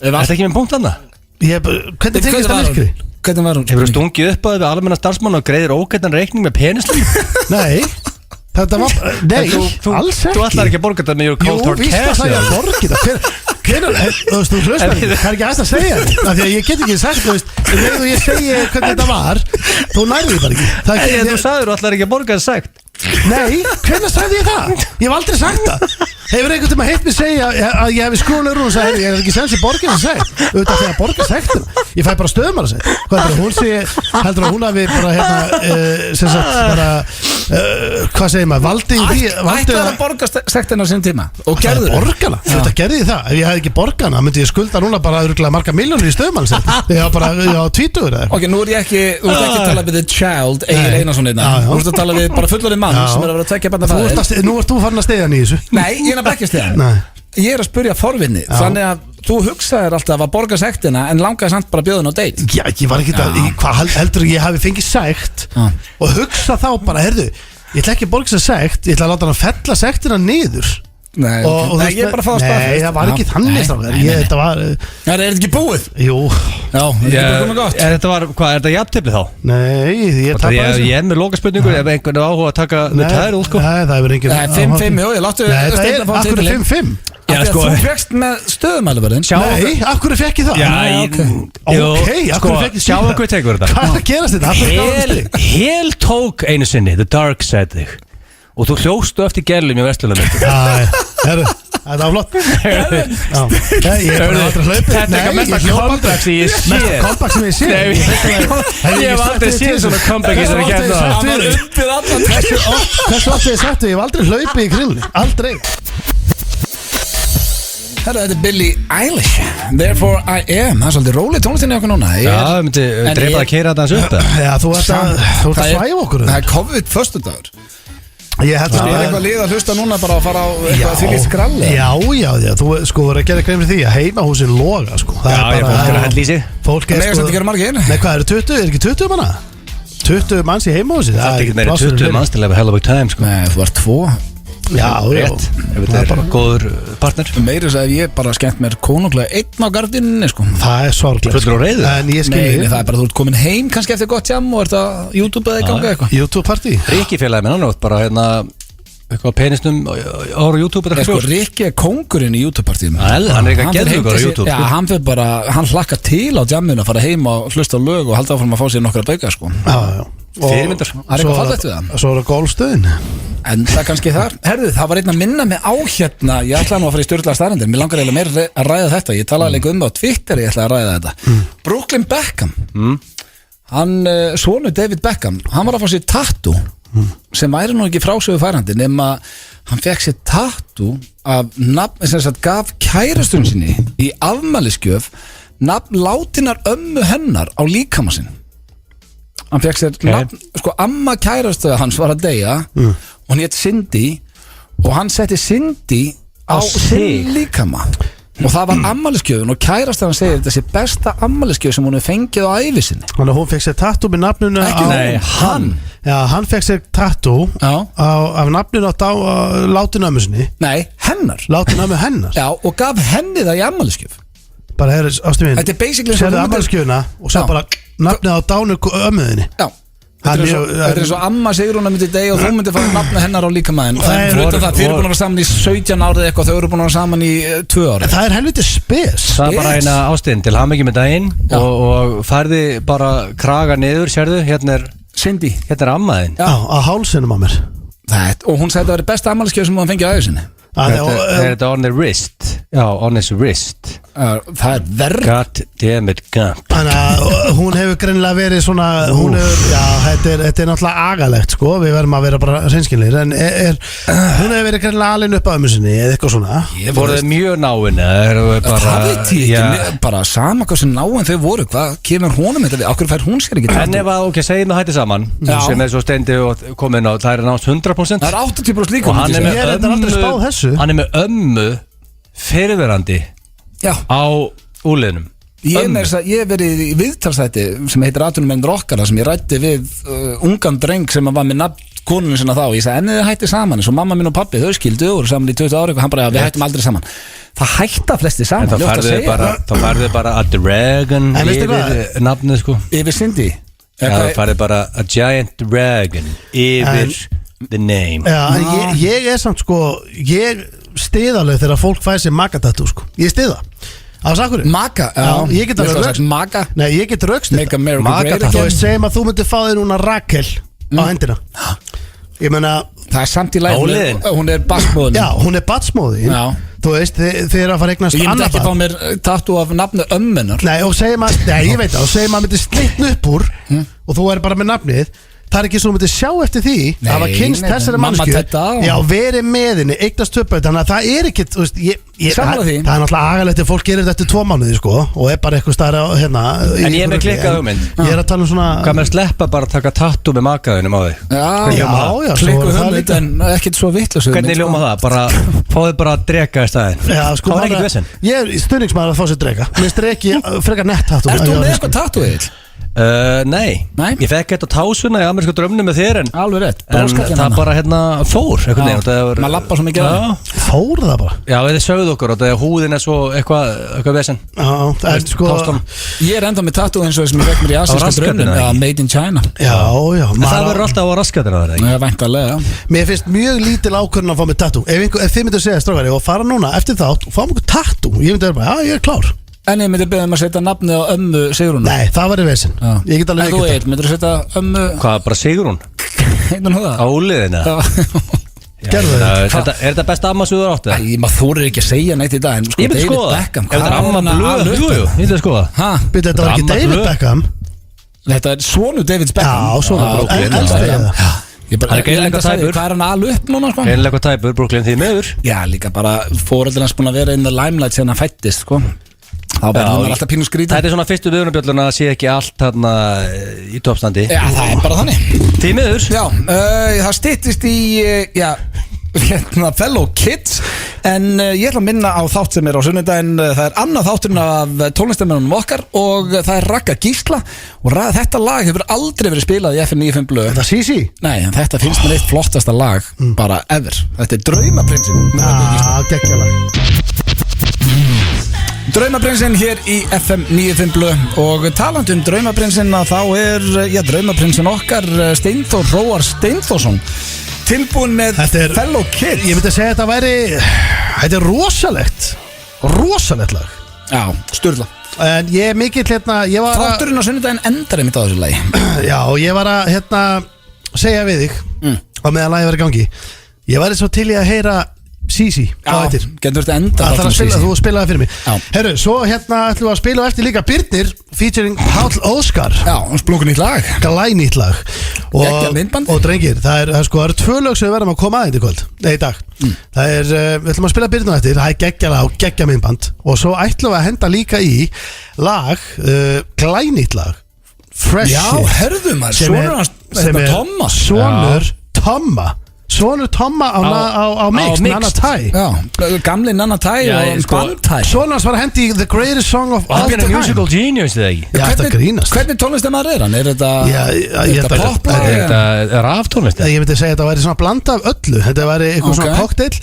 Er þetta ekki með punkt annað? Hvernig tengist það myrkri? Hvernig var hún? Hefur þú stungið upp á því við almenna starfsmann og greiðir ógreiddan reikning með penisum? Nei, þetta var, nei, alls ekki. Þú ætlar ekki að borga þetta með your cold hard cash? Jú, víst að það er að borga þetta. Þú veist, þú hlust það er ekki aðeins að segja þetta. Því að ég get ekki sagt, þú veist, ef ég segi hvernig þetta var, þú nærði bara ekki. Þú sagður þú ætlar ekki að borga þetta sagt. Nei, hvernig sagði ég það? Ég hef aldrei sagt það. Hefur einhvern tíma heitt mig segja að ég hefði skrúlegur og sagði ég hef ekki sens í borgin að segja auðvitað þegar borga sektina. Ég fæ bara stöðumar að segja. Hvað heldur að hún sé, heldur að hún hafi bara sem sagt bara hvað segir maður, valdi í því ætlaði að borga sektina á sín tíma og gerði borgana, þetta gerði ég það. Ef ég hefði ekki borgana, myndi ég skulda núna bara örugglega marga milljónir í stöðumarsett. Ég var bara á 20 eða Ok, nú er ég ekki, þú ert ekki að tala við the child Egil Einarsson einna. Þú ert að tala við bara fullorðinn mann sem er að vera að tvekja barna faðir. Nú ert þú farin að stiga hann í þessu. Nei, ég er að bekkja stiga. Ég er að spyrja forvinni. Þannig að þú hugsaðir alltaf að borga sektina en langaði samt bara bjóðin á date. Já, ég var ekki það, hvað heldur ég hafi fengið sekt og hugsa þá bara, herðu, ég ætla ekki að borga sér sekt, ég ætla að láta hann að fella sektina niður. Nei, ég er bara að fá að staðfest. Nei, það var ekki þannig strákar. Þetta var Er þetta ekki búið? Jú. Já, þetta er bara komið gott. Þetta var, hvað, er þetta jafntefli þá? Nei, ég tappa þessu. Ég er með lokaspurningur ef einhvern er áhuga að taka með tæru sko. Nei, það hefur engin. Nei, 5-5, jú, ég láttu Nei, það er akkur 5-5. Þú fegst með stöðumæluverðin. Nei, af hverju fekk ég það? Ok, af hverju fekk ég Sjáum hvað tekur þetta. Hvað er að gerast þetta? Hel tók einu sinni The Dark Side þig og þú hljóstu eftir gerlum í Vestlunarmynd. Þetta var flott. Ég er bara aldrei hlaupið. Þetta er eitthvað mesta comeback sem ég sé. Mesta comeback sem ég sé. Ég hef aldrei séð svona comeback í þessari keppni. Það var uppið allan. Hversu oft ég sagt ég hef aldrei hlaupið í grillunni. Aldrei. Þetta er Billie Eilish, Therefore I Am. Það er svolítið róleg tónlistinni okkur núna. Já, það myndi drepa að keira þetta hans upp. Já, þú ert að svæfa okkur. Það er COVID föstudagur. Ég held að eitthvað lið að hlusta núna bara að fara á eitthvað því líst skralli. Já, þú sko verður að gera grein fyrir því að heimahúsin loga sko. Já, fólk er að hella í sig. Fólk er sko. Nei, hvað eru 20? Er ekki 20 manna? 20 manns í heimahúsi. Það er ekki meira 20 manns til að hafa hell of a time sko. Nei, þú var 2. Já. Ef þetta er bara góður partner. Meira þess að ég bara skemmt mér konunglega einn á gardinni sko. Það er sorglega. Fullur á reiðu. En ég skil Nei, það er bara þú ert komin heim kannski eftir gott jam og ert að YouTube eða ganga eitthvað. YouTube party. Ríkki félagi minn annað bara hérna eitthvað penistum ára YouTube eða sko, Rikki er kóngurinn í YouTube-partíum. Hann er eitthvað geðveikur á YouTube. Já, hann fyrir bara, hann hlakkar til á jamminu að fara heim og hlusta á lög og halda áfram að fá sér nokkra bauka sko. Já. Fyrirmyndar. Það er eitthvað fallegt við það. Svo er það golfstöðin. En það kannski þar. Herðu, það var einn að minna mig á hérna. Ég ætlaði nú að fara í stjórnlega staðrendir. Mér langar eiginlega meira að ræða þetta. Ég talaði líka það á Twitter, ég ætlaði að ræða þetta. Brooklyn Beckham. Hann, sonur David Beckham, hann var að fá sér tattoo sem væri nú ekki frásögu færandi nema hann fekk sér tattoo af nafn sem sagt gaf kærastunum sinni í afmælisgjöf nafn látinnar ömmu hennar á líkama sinn. Hann fekk sér nafn, sko amma kærastöða hans var að deyja og hann hét Cindy og hann setti Cindy á sinn líkama og það var afmælisgjöfin og kærastöðan segir þetta sé besta afmælisgjöf sem hún hefur fengið á ævi sinni. Þannig að hún fekk sér tattoo með nafninu hann. Já, hann fekk sér tattoo af nafninu á látinu ömmu sinni. Nei, hennar. Látinu ömmu hennar. Já, og gaf henni það í afmælisgjöf. Bara herri, ástu mín. Þetta er basically sérðu afmælisgjöfina og sér bara nafnið á dánu ömmuðinni. Já. Þetta er svo amma Sigrún að myndi deg og þú myndi fara nafna hennar á líkamæðin. Þið eru búin að vera saman í 17 árið eitthvað, þau eru búin að vera saman í 2 árið. Það er helviti spes. Það er bara eina ástinn til hamingju með daginn og færði bara kraga niður, sérðu, hérna er Cindy, hérna er ammaðinn. Já, á hálsinum á mér. Og hún sagði að það væri besta afmælisgjöf sem hún fengið á ævi sinni. Þetta on the wrist. Já, on his wrist. Það er verð. God damn it, Gump. Þannig að hún hefur greinilega verið svona hún hefur, já, þetta er náttúrulega agalegt sko, við verðum að vera bara hreinskilnir en hún hefur verið greinilega alin upp á ömmu sinni eða eitthvað svona. Voru þið mjög náinn það veit ég ekki, bara sama hvað sem náinn þau voru, hvað kemur honum þetta við, okkur fær hún sér ekki en ef að, ok, segjum það hætti saman sem er svo steindi og komin á, það er nátt 100%. Það er 80% líka og hann er með ömmu fyrirverandi á úliðnum. Ég hef verið í viðtalsæti sem heitir Atvinnumenn Rockara sem ég ræddi við ungan dreng sem var með nafn konunum sinna þá. Ég sagði, en þið hætti saman eins og mamma mín og pappi, þau skildu og saman í 20 ári og hann bara, við hættum aldrei saman. Það hætta flesti saman. Þá færðu bara a dragon yfir nafnið sko. Yfir Cindy. Það færðu bara a giant dragon yfir the name. Já, ég er samt sko, ég stiðalög þegar fólk fæði sér magatatú sko. Ég stiða. Á sakurinn. Maga? Já, ég get alveg rögst. Maga? Nei, ég get rögst Make America Great Again. Þú veist, segjum að þú myndir fá þér núna Rakel á hendina. Ég meina það er samt í læginu, hún er batsmóðin. Já, hún er batsmóðin. Já. Þú veist, þið eru að fara eignast annað. Ég myndi ekki fá mér tattoo af nafnu ömmunar. Nei, og segjum að, ég veit það, og segjum að myndi slitna upp úr og þú er bara með nafnið. Það er ekki svo að myndi sjá eftir því að það var kynst þessari mannskju. Já, verið með henni, eignast upp. Þannig að það er ekki, þú veist, það er náttúrulega agalegt ef fólk gerir þetta eftir 2 mánuði sko og er bara eitthvað stærra hérna. En ég er með klikkað hugmynd. Ég er að tala svona hvað með að sleppa bara að taka tattoo með makaðunum á þig? Já, klikkuð hugmynd en ekkert svo vitlaus hugmynd. Hvernig ljóma það? Bara fáðu bara að dreka í staðinn. Já, sko, það er ekkert vesen. Ég er stuðningsmaður að fá sér dreka. Mér streki frekar nett tattoo. Ertu með eitthvað tattoo eða? Nei, ég fekk þetta tásuna í amerísku drömnu með þér en það bara fór maður lappa svo mikið fór það bara já, þið sögðu okkur og húðin svo eitthvað vesen ég enda með tattoo eins og sem ég fekk mér í asíska drömnu made in China en það verður alltaf á raskatina væntanlega mér finnst mjög lítil ákvörðun að fá mig tattoo ef þið myndu að segja strákari og fara núna eftir þátt og fá mig tattoo ég myndi bara, ég klár en ég myndi beða um að setja nafnið á ömmu Sigrún nei, það var í vesen ég get alveg ekki það myndir að setja ömmu hvað, bara Sigrún? á úliðina er þetta besta amma sem þú áttu? maður þorir ekki að segja neitt í dag ég myndi skoða þetta er amma blöð ég myndi skoða þetta var ekki David Beckham þetta er svonu David Beckham já, svonu hvað er hann alveg upp núna einlega tæpur, Brooklyn því meður já, líka bara fóreldrar hans búin að vera in the limelight sem hann fættist þá verður hann alltaf pínu skrítið þetta er svona fyrstu viðunarbjölluna að sé ekki allt þarna í toppstandi já, það er bara þannig því meður já, það styttist í fellow kids en ég ætla að minna á þátt sem er á sunnudaginn það er annað þátturinn af tónlistarmennunum okkar og það er Ragga Gísla og þetta lag hefur aldrei verið spilað í FM 95 blöð þetta Sisi? Nei, en þetta finnst mér eitt flottasta lag bara ever, þetta er Draumaprinsinn geggjalag Draumaprinsinn hér í FM 95 blöð og talandi Draumaprinsinn þá er Draumaprinsinn okkar Steinþór Róar Steinþórsson tilbúin með fellow kids ég myndi að segja þetta er rosalegt lag já, sturla en ég er mikill þátturinn á sunnudaginn endar einmitt á þessu lagi já, og ég var að segja við þig á meðan lagi var í gangi ég var svo til í að heyra Sisi, hvað heitir? Getur þetta enda þú spilaði fyrir mig herru, svo ætlum við að spila eftir líka Birnir featuring Páll Óskar já, splungun nýtt lag glænýtt lag og drengir, það eru 2 lög sem við verðum að koma aðeins í kvöld í dag það er, við ætlum að spila Birnir eftir það er geggjalag og geggja myndband og svo ætlum við að henda líka í lag glænýtt lag Fresh já, herðu maður, sonur Tomma Svonur Tomma á Mix, Nana Tai gamli Nana Tai og Bandtai Svonur hans var að hendi The Greatest Song of All Time Musical Genius eða ekki þetta grínast hvernig tónlistamæður er hann? Er þetta pop? Er þetta raftónlist? Ég myndi segja að þetta væri svona blanda af öllu þetta væri eitthvað svona cocktail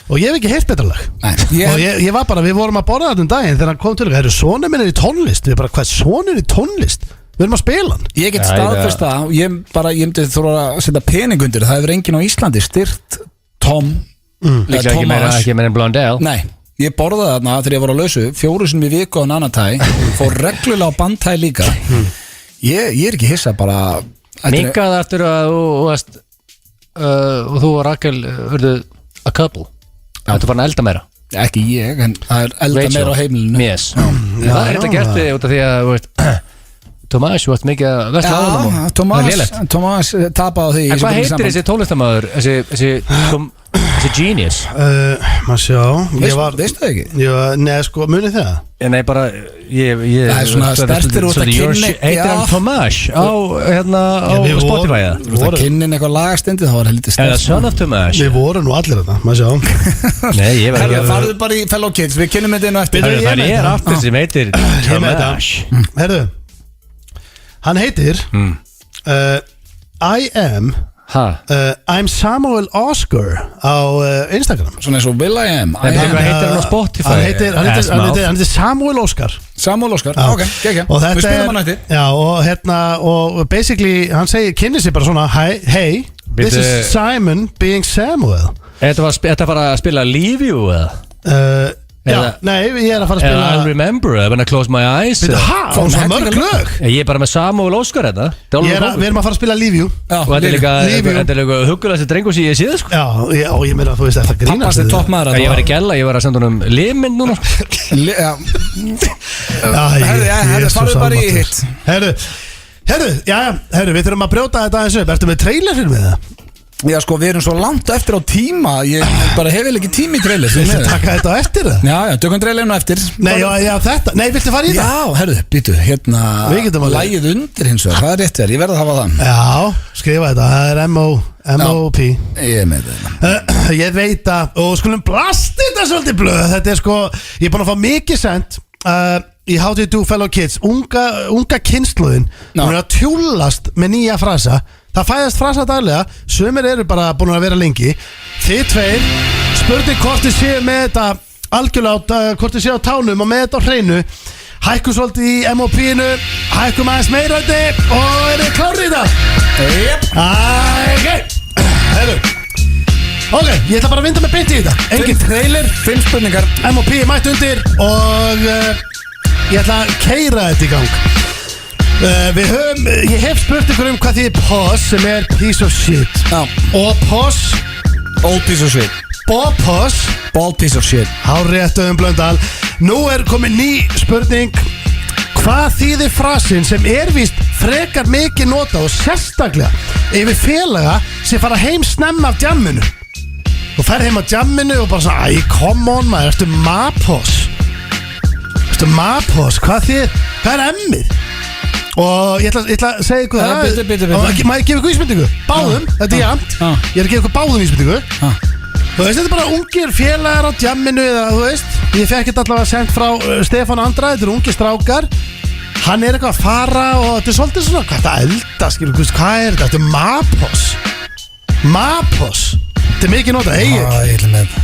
og ég hef ekki heyrt betra lag og ég var bara, við vorum að borða þetta daginn þegar hann kom til það eru sonur minn í tónlist við bara, hvað sonur í tónlist? Við erum að spila hann ég get staðfest það ég myndi þurfa að setja pening undir það hefur enginn á Íslandi styrt Tom ekki meira en Blondell nei, ég borðaði þarna þegar ég var á lausu 4 sinni í viku á Nana Tai fór reglulega á Bandtai líka ég er ekki hissa bara minkaði eftir að þú og Rakel verðu a couple þetta var hann elda meira ekki ég, en það er elda meira á heimilinu það er þetta gert út af því að Tomás, þú ert mikið að vesla á hann Tomás tapaði á því en hvað heitir þessi tónlistamæður þessi genius maður sjá veistu það ekki? Nei, sko, munið það? Nei, bara það er svona stertir út að kynni heitir hann Tomás á Spotify út að kynnin eitthvað lagastindi þá var heldur stert eða Son of Tomás við vorum nú allir þetta, maður sjá nei, ég var ekki farðu bara í fellow kids, við kynnum þetta inn á eftir það er aftur sem heitir Tomás herðu hann heitir I am I'm Samuel Oscar á Instagram svona eins og Will I Am hvað heitir hann á Spotify? hann heitir Samuel Oscar ok, ekki við spilum hann eftir já, og basically hann segir, kynni sig bara svona hey, this is Simon being Samuel Þetta var að spila Leave You eða? Já, nei, ég er að fara að spila I'll remember when I close my eyes Fáum svo mörg lög Ég er bara með Samuel Óskar þetta Við erum að fara að spila Leave You Og þetta er líka huggulegasti drengur sem ég sé það sko Já, og ég meina að þú veist þetta grínast Ég var í gella, ég var að senda honum liminn núna Herðu, farðu bara í hitt Herðu, við þurfum að brjóta þetta aðeins upp Ertu með trailer fyrir mig það? Já sko, við erum svo langt eftir á tíma Ég bara hef ekki tíma í trailer Viltu taka þetta á eftir það? Já, tökum trailerinu eftir Nei, já, þetta Nei, viltu fara í það? Já, herðu, býtu, lægið undir hins vegar Það er rétt þér, ég verð að hafa það Já, skrifa þetta, það er M.O.P. Ég er með það Ég veit að, og skulum blasti þetta svolítið blöð Þetta er sko, ég er búin að fá mikið sent í How Do You Do Fellow Kids unga kynsluðin hún að tjúlast með nýja frasa. Það fæðast frasa daglega, sumir eru bara búin að vera lengi. Þið tveir spurning hvort þið séu með þetta algjörlega, hvort þið séu á tánum og með þetta á hreinu. Hækkum svolítið í MOP-inu, hækkum aðeins meirandi og er þið klárið í það? Ok, ég ætla bara að vinda með beint í þetta. Engin trailer, 5 spurningar, MOP er mætt undir og ég ætla að keyra þetta í gang. Ég hef spurt ykkur hvað þið POS sem er piece of shit. Og POS old piece of shit. POS bald piece of shit. Hárrétt Blöndal. Nú er komin ný spurning. Hvað þýðir frasin sem er víst frekar mikið nota og sérstaklega yfir félaga sem fara heim snemma af djamminu? Þú fer heim af djamminu og bara svona æ, come on maður, ertu MAPOS? Hvað er emmið? Og ég ætla að segja ykkur það. Má ég gefa ykkur ísmyndingu? Báðum, þetta er jæmt. Ég er að gefa ykkur báðum ísmyndingu. Þú veist, þetta er bara ungir félagar á djamminu eða þú veist. Ég fekk þetta allavega sendt frá Stefán Andra. Þetta eru ungir strákar. Hann er eitthvað að fara og þetta er svolítið svona hvað þetta elda, skilur, hvað er þetta? Þetta er MAPOS. Þetta er mikið nota, Egill. Ég ætla með þetta.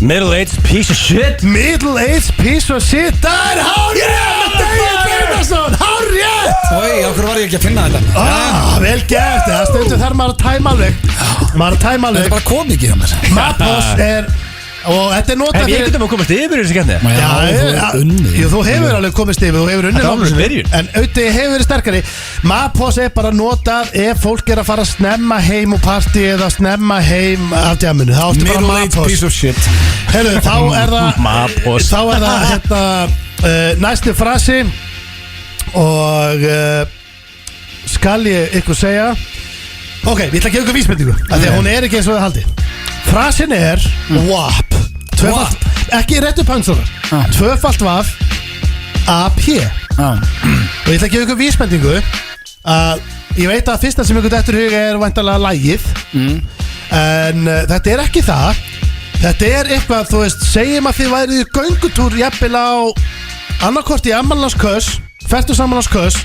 Middle-aged piece of shit. Middle-aged piece of shit. Það er hárrétt, Egill Einarsson. Hárrétt. Okkur var ég ekki að finna þetta. Vel gert, það stundur þar maður að tæma alveg. Þetta er bara komikið hjá mér. MAPOS er, og þetta er notað fyrir. Ég getum að komast yfir þessi kenni. Já, þú hefur alveg komist yfir, þú hefur unnið. En auðvitað hefur verið sterkari. MAPOS er bara notað ef fólk er að fara að snemma heim úr partí eða snemma heim af djaminu. Það áttu bara MAPOS. Piece of shit. Herru, þá er það MAPOS. Þá er það hérna næsti frasi. Og skal ég ykkur segja. Ok, ég ætla að gefa ykkur vísbendingu af því að hún er ekki eins og það haldi. Frasin er WAP. Ekki réttu pöngsunar. Tvöfalt WAP AP. Og ég ætla að gefa ykkur vísbendingu að ég veit að fyrsta sem ykkur dettur huga er væntanlega lagið. En þetta er ekki það. Þetta er eitthvað, þú veist, segjum að þið værið í göngutúr jafnvel á annarkort í Ammalnarsköss, Fertusammalnarsköss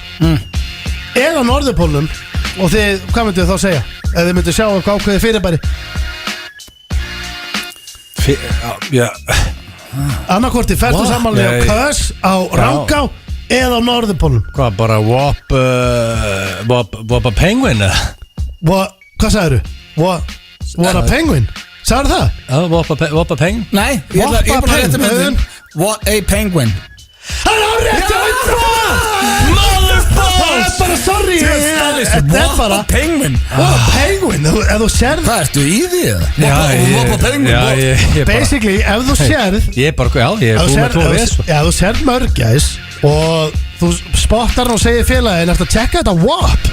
eða Norðurpólnum og þið, hvað myndu þið þá segja? Ef þið myndu sjá hvað ákveði fyrirbæri annarkort í Fertusammalnarsköss á Rangá eða á Norðurpólnum. Hvað, bara Wap a Penguin? Hvað sagður þú? What a Penguin? Sagður það? Já, Wap a Penguin? Nei, ég er bara að rétta myndin. What a Penguin. Það er rétt að bara sorry. Þetta er bara Penguin. What a Penguin. Ef þú sérð Hvað ertu í því? What a Penguin. Basically, ef þú sérð Ég er bara, ég er búin með 2 ves. Ef þú sérð mörgæs og þú spottar og segir félagin eftir að tjekka þetta WAP,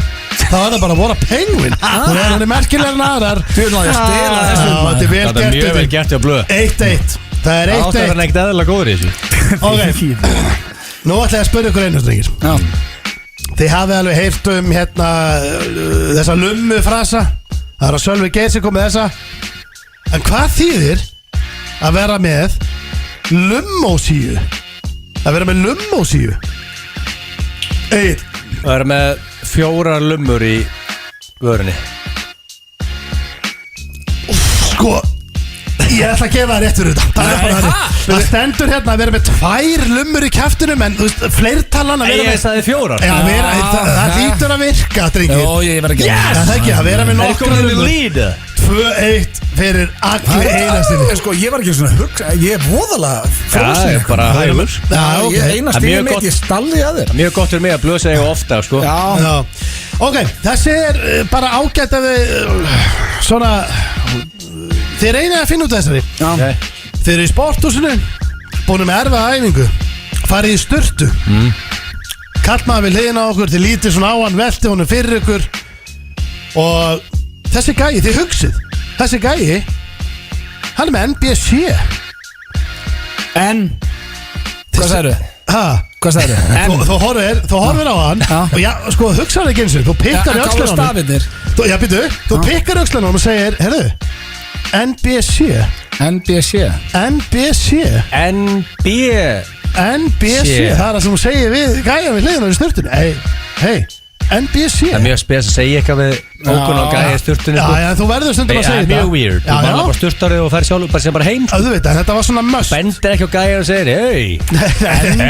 þá er það bara what a Penguin. Hún er merkilegar en aðrar. Þú er náttúrulega að stela þessum. Þetta er mjög vel gert hjá Blöð. 1-1. Það er 1-1. Það er ekkert eðlilega góður í þessu. Ok, nú ætla ég að spyrja ykkur einu strengir. Þið hafið alveg heyrt hérna þessa lummu frasa. Það er að Sölvi Geir sem kom með þessa. En hvað þýðir að vera með lummósíu? Að vera með lummósíu? Egill. Það er með 4 lummur í vörunni. Sko, ég ætla að gefa það rétt fyrir þetta. Það er bara þannig. Það stendur hérna að vera með 2 lummur í kjaftinum, en þú veist, fleirtalan að vera með. Ég sagði 4. Já, það lítur að virka, drengir. Jó, ég var ekki. Það er ekki að vera með nokkra lummur. 2-1 fyrir allir einastinni. Sko, ég var ekki svona hugsa. Ég er voðalega fróðsinn. Það er bara hægur. Einastinni mitt, ég stalli að þér. Mjög gott fyrir mig að Blöð segja ofta, sko. Já. Ok, þessi er bara ágætt að við svona þið reynið að finna út þessari. Þið eru í sporthúsinu, búin með erfiða æfingu, farið í sturtu. Kallmaður við hliðina á okkur, þið lítið svona á hann, velti honum fyrir ykkur. Og þessi gæi, þið hugsið, þessi gæi, hann er með NBC. Hvað sagður þau? Hvað sagður þau? Þú horfir á hann og já, sko, hugsaðu ekki eins og þú pikkar í öxlunum. Stafirnir. Já, býtu, þú pikkar í öxlunum og segir, herru, NBC. NBC, það það sem hún segir við gæja við hliðina í sturtunni. Hei, NBC. Það mjög spes að segja eitthvað við ókunn og gæja í sturtunni. Já, þú verður stundum að segja þetta. Það mjög weird. Þú manna bara sturtarið og fer sjálf bara sem bara heim. Þú veit, þetta var svona must. Bendir ekki á gæja og segir,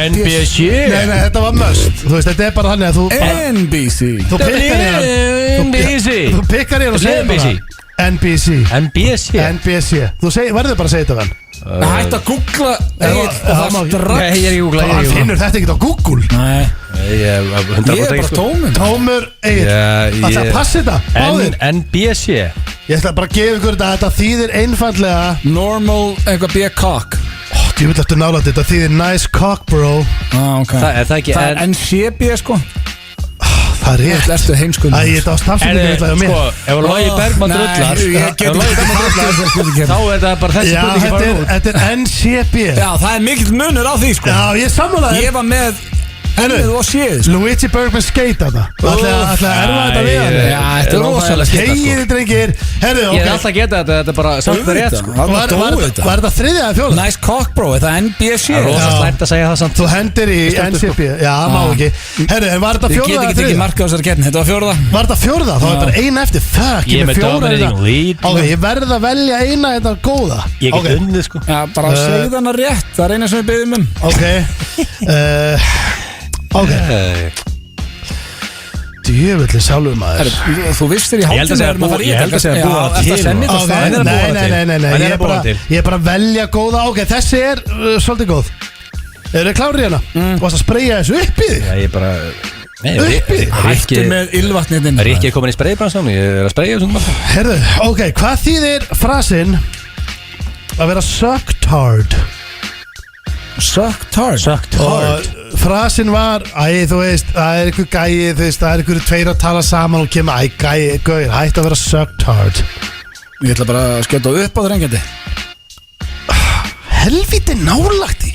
NBC. Nei, þetta var must. Þú veist, þetta bara þannig að þú NBC. Þú pikkar hér og segir bara NBC. Þú verður bara að segja þetta vel. Hætt að googla Nei, ég er ekki googla. Hann finnur þetta ekkert á Google. Nei, ég er bara tómur. Tómur, Egil. Það passi þetta, báðir. NBC. Ég ætla bara að gefa ykkur þetta þýðir einfallega Normal, eitthvað B-cock. Ég vil eftir nála þetta þýðir nice cock bro. Það er það ekki. Það er NCB sko. Það er rétt. Ertu heimskunni? Þetta á stafsynningu á mér. Ef Logi Bergman drullar þá er það bara þessi spurningi bara út. Þetta er NCB. Já, það er mikill munur á því sko. Já, ég sammála þér. Ég var með ennið og séð sko. Luigi Bergman skate þetta. Það ætla að erfa þetta við hann. Já, þetta er rosalega skita sko. Hegið þið drengir. Ég er alltaf að geta þetta er bara samt með rétt sko. Var þetta þriðja eða fjóla? Nice cock bro, þetta er NBC. Það er rosa slæmt að segja það samt. Þú hendir í NCB. Já, má ekki. Herru, en var þetta fjóla eða þriðja? Ég get ekki markað á þessari keppni, þetta var fjórða. Var þetta fjórða? Þá er bara ein eftir. Fuck, ég er með dominating lead. Ok, ég verð að velja eina þetta góða. Ég get unnið sko. Já, bara segð hana rétt, það er eina sem við byggjum Ok Djöfulli sjálfur maður. Þú vistir í hálftíma Ég held að segja búa til. Nei Ég er bara að velja góða. Ok, þessi er svolítið góð. Eru þið klárið hérna? Varst að spreyja þessu upp í þig? Já, ég bara Hættu með ylvatnirinn. Er ekki komin í spreyjbransan? Ég er að spreyja þessum bara. Herðu, ok, hvað þýðir frasinn að vera sucked hard? Sucked hard? Og frasinn var, þú veist, það er einhver gæi, þú veist, það er einhverju tveir að tala saman og kemur, gæi, hættu að vera sucked hard. Ég ætla bara að skjóta upp á það reyngjandi. Helviti nálagt í.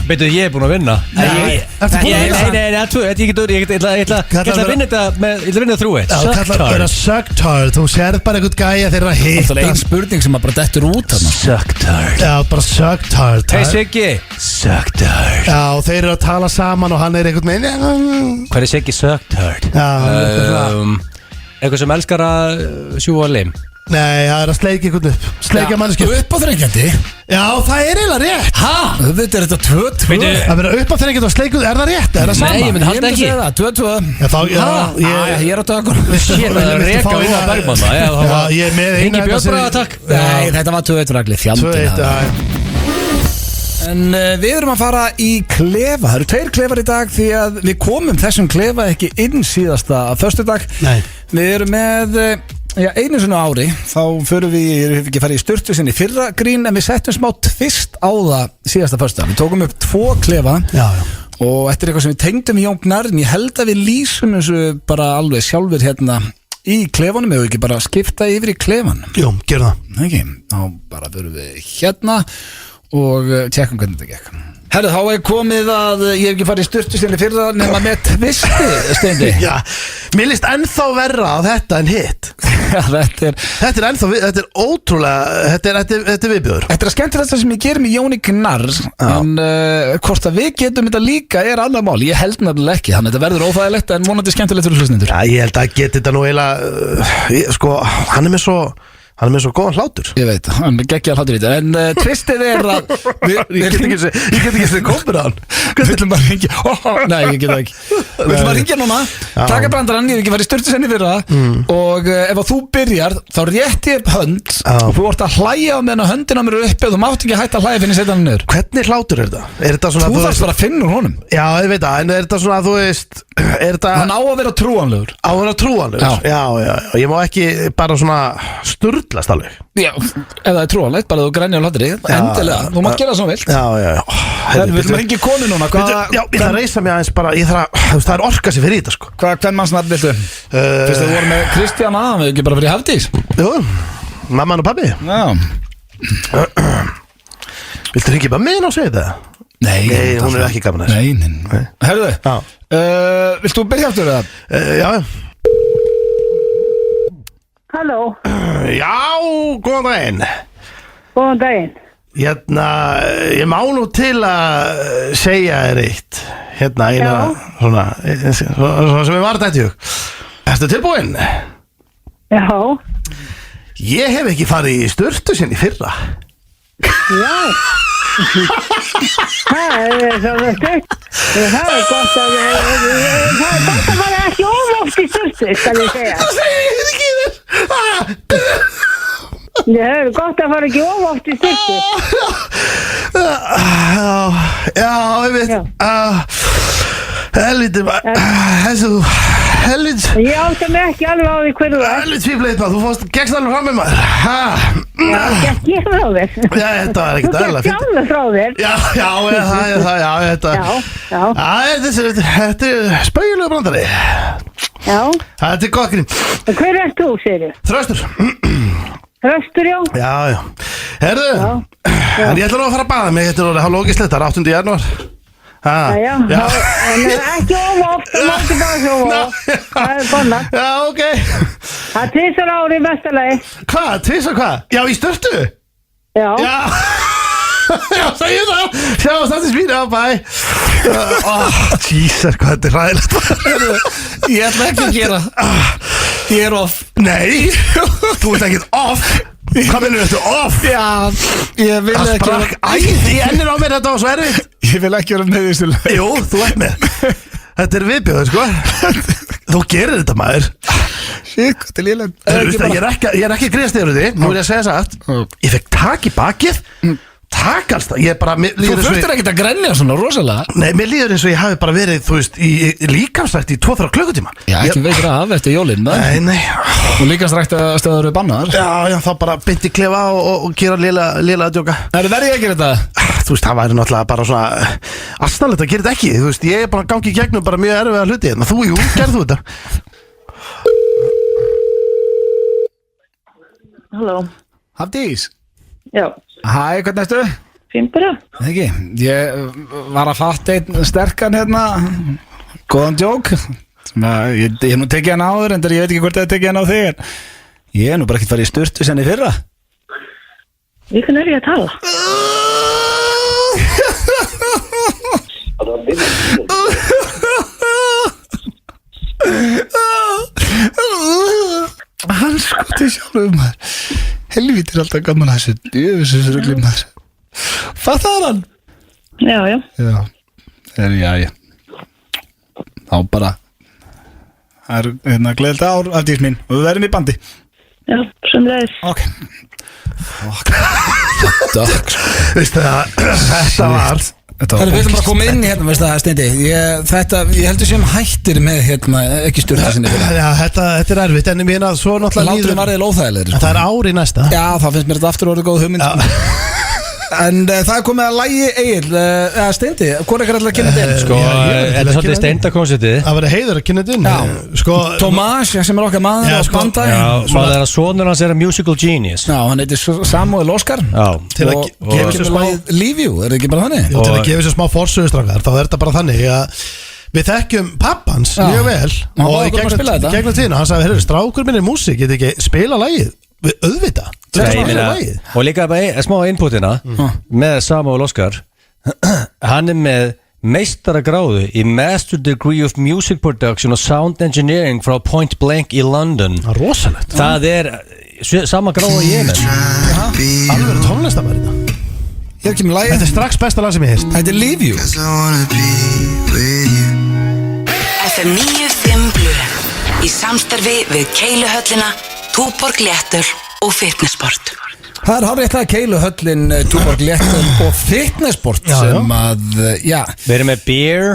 Veitu, ég er búin að vinna. Nei, ertu búin að vinna? Nei, ég ætla að vinna þetta þrjú eitt. Sucked hard. Sucked hard, þú sérð bara einhvern gæja þeirra að hitta. Það er einn spurning sem bara dettur út þarna. Sucked hard. Já, bara sucked hard. Hei Siggi. Sucked hard. Já, þeir eru að tala saman og hann er einhvern veginn. Hvað er Siggi sucked hard? Eitthvað sem elskar að sjúga lim. Nei, það er að sleika einhvern upp. Sleika manneskju. Upp á þrengjandi? Já, það er eiginlega rétt. Hæ? Þetta er þetta 2-2. Að vera upp á þrengjandi og sleika, er það rétt? Er það sama? Nei, ég myndi halda ekki. 2-2. Ég er á dagur. Sér, það er reka á eina Bergman. Já, ég er með eina. Hengi Björnbráða, takk. Nei, þetta var 2-1 fjandinn. En við erum að fara í klefa. Það eru 2 klefar í dag því að við komum þessum klefa ekki inn síðasta föstudag. Nei. Við erum með einu svona ári. Þá förum við ekki farið í sturtu sinni fyrra grín, en við settum smá tvist á það síðasta föstudag. Við tókum upp 2 klefa. Já. Og þetta er eitthvað sem við tengdum í Jón Gnarr. Ég held að við lýsum þessu bara alveg sjálfur hérna í klefanum, eða ekki bara skipta yfir í klefan. Jú, gerðu það. Ekki, þá bara förum við hérna og tjekkum hvernig þetta gekk. Herru, þá er komið að ég hef ekki farið í sturtu sinni fyrra nema með tvisti, Steindi. Já, mér líst ennþá verra á þetta en hitt. Já, þetta er ótrúlega, þetta er viðbjóður. Þetta er að skemmtilegt það sem ég gerum í Jóni Gnarr, en hvort að við getum þetta líka er annað mál. Ég held nefnilega ekki, þannig að þetta verður óþægilegt en vonandi skemmtilegt fyrir hlustendur. Já, ég held að geti þetta nú eiginlega, sko, hann er með svo góðan hlátur. Ég veit, hann er geggjaðan hlátur í þetta. En tvistið er að Ég get ekki sem komur á hann. Við viljum bara ringja. Nei, ég get það ekki. Við viljum bara ringja núna, taka brandarann, ég hef ekki farið í sturtu senni fyrir það. Og ef þú byrjar, þá rétti ég upp hönd og þú vart að hlæja á meðan höndin á mér er uppi og þú mátt ekki hætta að hlæja fyrir að setja hann niður. Hvernig hlátur er þetta? Er þetta svona, þú þarfst bara að finna úr honum. Já, ég veit það, en er þetta svona, þú veist, hann á að vera trúanlegur. Á að vera trúanlegur? Já, ég má ekki bara svona sturlast alveg. Já, ef það er trúanlegt, bara þú grænir á hlátri, endilega, þú mátt gera það svona vilt. Já. Við viljum ringi konu núna. Já, ég þarf að reysa mig aðeins bara, það er orka sér fyrir þetta, sko. Hvern mannsnafn viltu? Fyrst að þú voru með Kristjana, við ekki bara fyrir Hafdís? Jú, mamman og pabbi. Já. Viltu ringi bara með henn og segja þetta? Nei, hún er ekki gaman þess. Nei. Herðu, viltu byrja aftur það? Já. Halló. Já, góðan daginn. Góðan daginn. Hérna, ég má nú til að segja þér eitt. Hérna, eina svona sem ég var þetta í hug. Ertu tilbúin? Já. Ég hef ekki farið í sturtu sinni fyrra. Já. Það er svona stutt. Það er gott að fara ekki oft í sturtu, skal ég segja. Það segir ég ekki þér. Það er gott að fara ekki oft í sturtu. Já, ég veit. Helviti, helviti. Ég átti mig ekki alveg á því hverju það. Helviti fífleit maður, þú gekkst alveg fram með maður. Já, gekk ég frá þér. Já, þetta var ekkert eðlilega fínt. Þú gekk alveg frá þér. Já, þetta. Þetta er spaugilega brandari. Já. Þetta er gott grín. Hver ert þú, segir þið? Þröstur. Þröstur, já. Já. Herðu, en ég ætla nú að fara að baða mig. Þetta er orðið hálfókislegt, það er 8. janúar. Já, en ekki oft, það má ekki bara svo oft. Það er bonna. Já, ok. Það er 2 ári í mestalagi. Hvað? 2 hvað? Já, í sturtu? Já. Já, segjum það. Sjá, stættis mínu, bæ. Jesus, hvað þetta er ræðilegt. Ég ætla ekki að gera. Ég er off. Nei, þú ert ekkert off. Hvað minnur þetta off? Já, ég vil ekki. Það sprakk æði í ennir á mér, þetta var svo erfitt. Ég vil ekki vera með þessu leið. Jú, þú ert með. Þetta er viðbjóður, sko. Þú gerir þetta, maður. Shit, hvað er lélega. Ég er ekki grínast yfir því. Nú er ég að segja satt. Ég fekk tak í bakið. Takk alls það. Þú þurftir ekkert að grenja svona rosalega. Nei, mér líður eins og ég hafi bara verið, þú veist, í líkamsrækt í 2-3 klukkutíma. Já, ekki veitur af eftir jólinn. Nei. Og líkamsrækt að stöður við bannaðar. Já, þá bara byndi klefa og gera lélega að djóka. Það verði ég að gera þetta. Þú veist, það væri náttúrulega bara svona astanlegt að gera þetta ekki. Þú veist, ég er bara gangi í gegnum bara mjög erfiða hluti. En þú, gerð þú þetta. Halló. Hafdís. Já. Hæ, hvernig ertu? Fín bara. Ekki, ég var að fatta einn sterkan hérna, góðan djók. Ég hef nú tekið hann áður, en ég veit ekki hvort ég hef tekið hann á þig. Ég hef nú bara ekkert farið í sturtu senni fyrra. Við hvernig er ég að tala? Hann skoti sjálfur maður. Helvítir alltaf gaman að þessu djöfisrugli maður. Fattar hann? Já. Já. Þá bara það er hérna gleðilegt ár Hafdís mín og við verðum í bandi. Já, sömuleiðis. Ok. Fuck. Veistu það, þetta var Við ætlum bara að koma inn í hérna, veist það, Steindi. Ég heldur sem hættir með hérna, ekki styrta sinni fyrir. Já, þetta er erfitt, en ég meina svo náttúrulega líður var eða óþægilegir. En það er ár í næsta. Já, þá finnst mér þetta aftur orðið góð hugmynd. En það er komið að lagi Egill, Steindi, hvað er ekki alltaf að kynna þetta inn? Sko, þetta er svolítið Steindakonceptið. Það verður heiður að kynna þetta inn. Sko, Tomás, sem er okkar maður á Spandæ. Já, maður er að sonur hans er að musical genius. Já, hann heitir Samuel Óskar. Já. Og gefur sér smá Lífjú, er það ekki bara þannig? Til að gefa sér smá forsögustrakar, þá er þetta bara þannig að við þekkjum pappans mjög vel og í gegnum tíðina, hann sagði, strákur minn er músík, get ekki spila lagið við auðvita. Og líka bara smá inputina með Samuel Óskar. Hann er með meistaragráðu í Master Degree of Music Production og Sound Engineering frá Point Blank í London. Rosalegt. Það er sama gráða ég með. Alveg tónlistamæri þetta. Þetta er strax besta lag sem ég heist. Þetta er Leave You. FM 95 Blu í samstarfi við Keiluhöllina, Túborg Léttöl og Fitnessport. Það er hárrétt að Keiluhöllin, Túborg Léttöl og Fitnessport sem að, já. Við erum með Beer,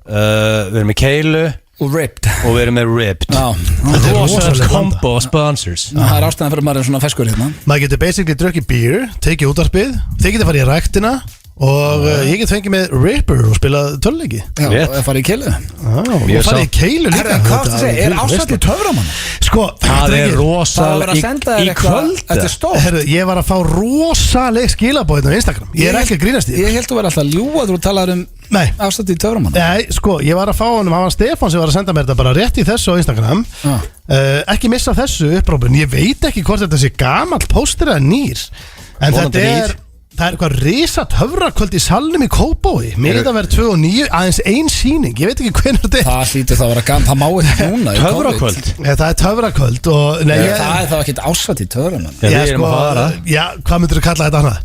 við erum með Keilu og Ripped. Og við erum með Ripped. Þetta er rosalega combo of sponsors. Það er ástæðan fyrir maður svona feskur hérna. Maður getur basically drukkið beer, tekið útvarpið, þið getur farið í ræktina og ég get fengið með Ripper og spilað töluleiki. Já, farið í Keilu. Og farið í Keilu líka. Hvað varst að segja, er ásætti töframann? Sko, það er rosaleg í kvöld. Þetta er stórt. Herru, ég var að fá rosaleg skilabóð á Instagram. Ég er ekki að grínast í. Ég held þú verið alltaf að ljúga þú talaður ásætti töframann. Nei, sko, ég var að fá hann var Stefán sem var að senda mér þetta bara rétt í þessu á Instagram. Ekki missa þessu upprópun. Ég veit ekki hvort þetta sé gamall póstur eða nýr. En Það er eitthvað risa töfrakvöld í salnum í Kópavogi. Miða verið 2 og 9, aðeins ein sýning. Ég veit ekki hvernig þetta er. Það hlýtur það að vera gaman, það má ekki núna. Töfrakvöld? Það er töfrakvöld og... Það er þá ekkert ásatíð töframann. Já, hvað myndir þú kalla þetta hana?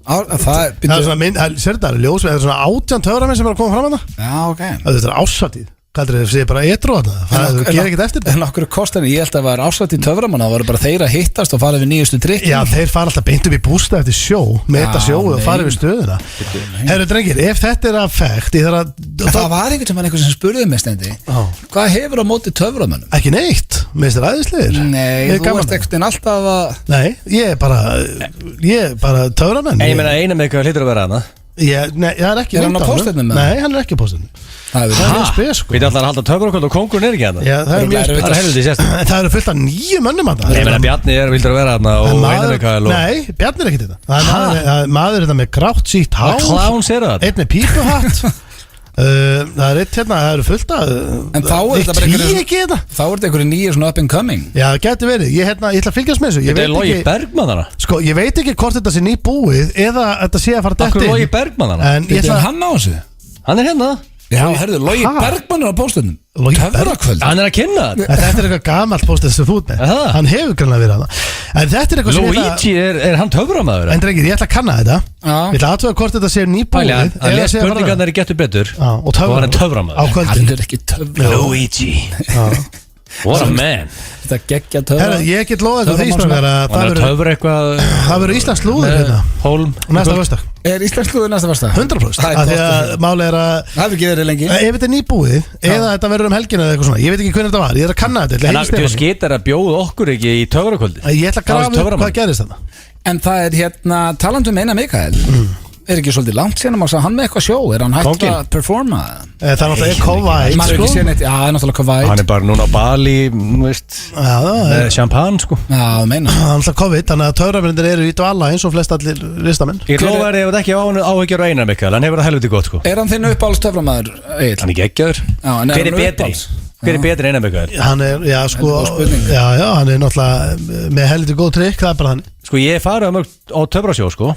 Það er svona mynd, sér þetta, ljós, það er svona 18 töframenn sem er að koma fram að það. Já, ok. Þetta er ásatíð. Hvað er það, það er bara etru á það? Það gerir ekkert eftir þetta. En okkur kostinni, ég held að það var ásatíð töframann, það voru bara þeir að hittast og fara við nýjustu drikki. Já, þeir fara alltaf beint upp í bústað eftir sjó, meta sjóu og fara við stöðuna. Herru drengir, ef þetta er affekt, það var einhvern sem spurði mig Steindi, hvað hefur á móti töframönnum? Ekki neitt, minnst þér æðislegir. Nei, þú varst ekkert alltaf að... Nei, ég er bara töframenn. Ég meina eina með eitthvað hlýtur að vera hana. Nei, það er ekki. Er hann á póstinu? Nei, hann er ekki á póstinu. Það er spes sko. Við erum alltaf að halda töfrakvöld og kongurinn er ekki hana. Já, það er mjög spes. Það eru fullt af 9 mönnum hana. Ég meina Bjarni vildur að vera hana og Einar Mikael. Nei, Bjarni er ekkert þetta. Það er maður þetta með grátt sítt hár. Hvað kláns er það? Einn með pípuhatt. Það er eitt hérna, það eru fullt af. En þá er þetta einhverju nýju svona up and coming. Já, það getur verið. Ég ætla að fylgjast með þessu. Þetta er Logi Bergmann hana. Sko, ég veit ekki hvort þetta sé nýbúið eða þetta sé að fara dætt inn. Akkur Logi Bergmann hana. Þetta er hann á þessu. Hann er hérna. Já, herðu, Logi Bergmann er á póstunum. Töfrakvöld. Hann er að kynna þetta. Þetta er eitthvað gamalt póstið sem þú ert með. Hann hefur grannlega verið hana. En þetta er eitthvað sem Luigi er hann töframaður? En drengir, ég ætla að kanna þetta. Ég ætla að aðtöða hvort þetta sé nýbúið. Hann les spurningarnar í Getur betur og var hann töframaður. Á kvöldin. Hann er ekki töframaður. Luigi. What a man. Þetta geggja töfra. Ég get loðað því það verður Íslands lúður hérna. Hólm. Næsta föstudag. Er Íslands lúður næsta föstudag? 100%. Því að máli er að það hefur ekki verið lengi. Ef þetta er nýbúið eða þetta verður helgina eða eitthvað svona. Ég veit ekki hvernig þetta var. Ég er að kanna þetta. En þú skitar að bjóða okkur ekki í töfrakvöldi. Ég ætla að grafa upp hvað gerist þarna. En það er hérna talandum Einar Mikael. Er ekki svolítið langt síðan að hann með eitthvað sjó? Er hann hægt að performa? Það er náttúrulega Kóvæ. Maður er ekki séð neitt, já, það er náttúrulega Kóvæ. Hann er bara núna á Bali, með champagne sko. Já, það meina. Það er náttúrulega COVID, þannig að töframennir eru í dvala eins og flest allir listamenn. Ég glóða þér ef þetta ekki áhyggjur á Einar Mikael, hann hefur það helviti gott sko. Er hann þinn uppáhalds töframæður? Hann er geggjaður. Hver er betri? Hver er betri Einar Mikael? Hann er, já sko, já, hann er náttúrulega með helviti góð trikk, það er bara hann. Sko ég farið á töfrasjó sko.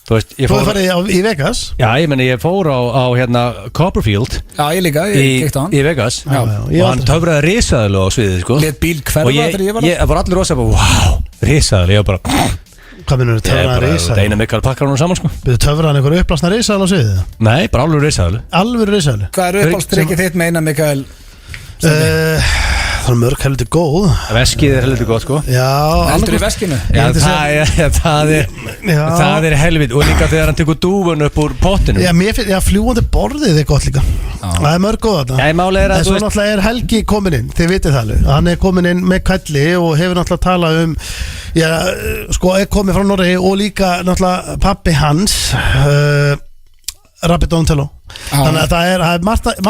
Þú veist, ég fór í Vegas. Já, ég meni, ég fór á hérna Copperfield. Já, ég líka, ég kekkt á hann í Vegas. Og hann töfraði risaðlu á sviðið sko. Let bíl hverfa þegar ég var það. Ég var allir rosa bara, wow, risaðlu. Ég var bara, hvað minnur þau töfraði risaðlu? Einar Mikael pakkar hann saman sko. Byrðu töfraði hann einhver upplasna risaðlu á sviðið? Nei, bara alveg risaðlu. Alveg risaðlu? Hvað er uppáhaldstrikkið þitt með Einar Mikael? Það er mörg helviti góð. Veskið er helviti góð sko. Já. Eldur í veskinu? Já, það er helviti. Og líka þegar hann tekur dúfun upp úr pottinu. Já, fljúandi borðið er gott líka. Það er mörg góð þarna. Já, máli er að en svo náttúrulega er Helgi komin inn. Þið vitið það alveg. Hann er komin inn með kælli og hefur náttúrulega talað já, sko, er komið frá Noregi og líka náttúrulega pappi hans Rabbi Donatello. Þannig að það er margt það er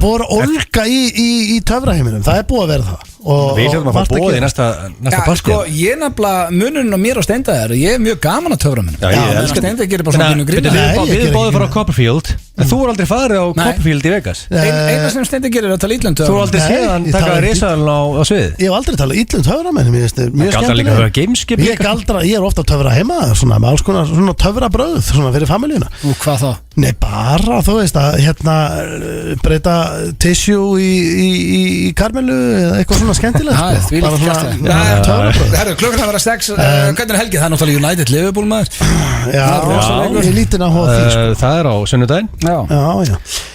búið að olga í töfraheiminum. Það er búið að vera það. Við hljóðum að fá bóði í næsta partí. Sko, ég nefnilega munurinn á mér og Steinda ég er mjög gaman á töframennum. Já, ég elskar Steinda gerir bara svona grína. Við bóðum frá Copperfield. En þú er aldrei farið á Copperfield í Vegas. Eina sem Steinda gerir er að tala ítlum töframennum. Þú er aldrei séð hann taka risaðalinn á svið. Ég hef aldrei talað ítlum töframennum. Mjög skemmtilega. Ég er ofta að töfra heima með alls konar svona töfrabröð fyrir familíuna. Og hvað þá? Nei, bara þú veist að hérna breyta tissue í karmelu eða eitthvað svona skemmtilegt sko. Bara svona töfrabröð. Klukkan að vera 6, hvernig er helgið? Það er náttúrulega United Liverpool maður. Já, ég lítinn að hóða því sko. Það er á sunnudaginn.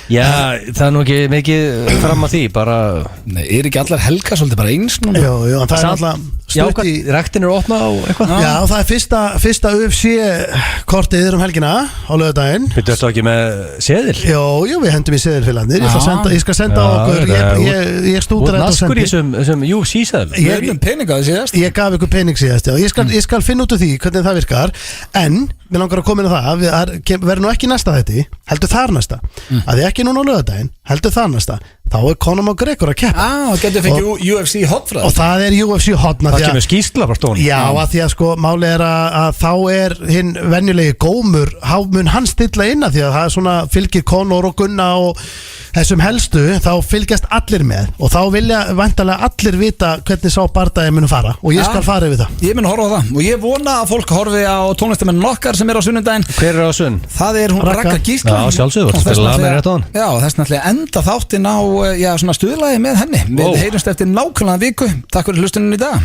Já, það er nú ekki mikið fram að því, bara... Nei, er ekki allar helga svolítið bara eins núna? Jú, það er alltaf stutt í... Rektin er opna og eitthvað? Já, það er fyrsta UFC-kortið helgina á laugardaginn. Býttu þetta ekki með seðil? Jú, við hendum í seðilfélagarnir. Ég skal senda á okkur, ég stútur þetta og sendi. Naskur í þessum UFC-seðil? Við erum peningaði síðast. Ég gaf ykkur pening síðast, já. Ég skal finna út úr því hvernig það virkar. En, við langar að koma inn á það, við verðum nú ekki næsta þetta, heldur þar næsta. Að þið ekki núna á laugardaginn, heldur þar næsta. þá Conor McGregor að keppa og getur fengið UFC hotfræð og það UFC hotna það kemur skýrsla frá stónu já, að því að sko máli að þá hinn venjulegi gómur mun hann stilla inn að því að það svona fylgir Conor og Gunna og þessum helstu, þá fylgjast allir með og þá vilja væntanlega allir vita hvernig sá bardagi munu fara og ég skal fara yfir það ég mun horfa á það og ég vona að fólk horfi á tónlistamenn okkar sem á sunnudaginn hver á sunn? það hún Ragga Gísla já, sjálfsögur, spila með rétt á hann já, þess náttúrulega enda þáttinn á svona stuðlagi með henni við heyrumst eftir nákvæmlega viku takk fyrir hlustunum í dag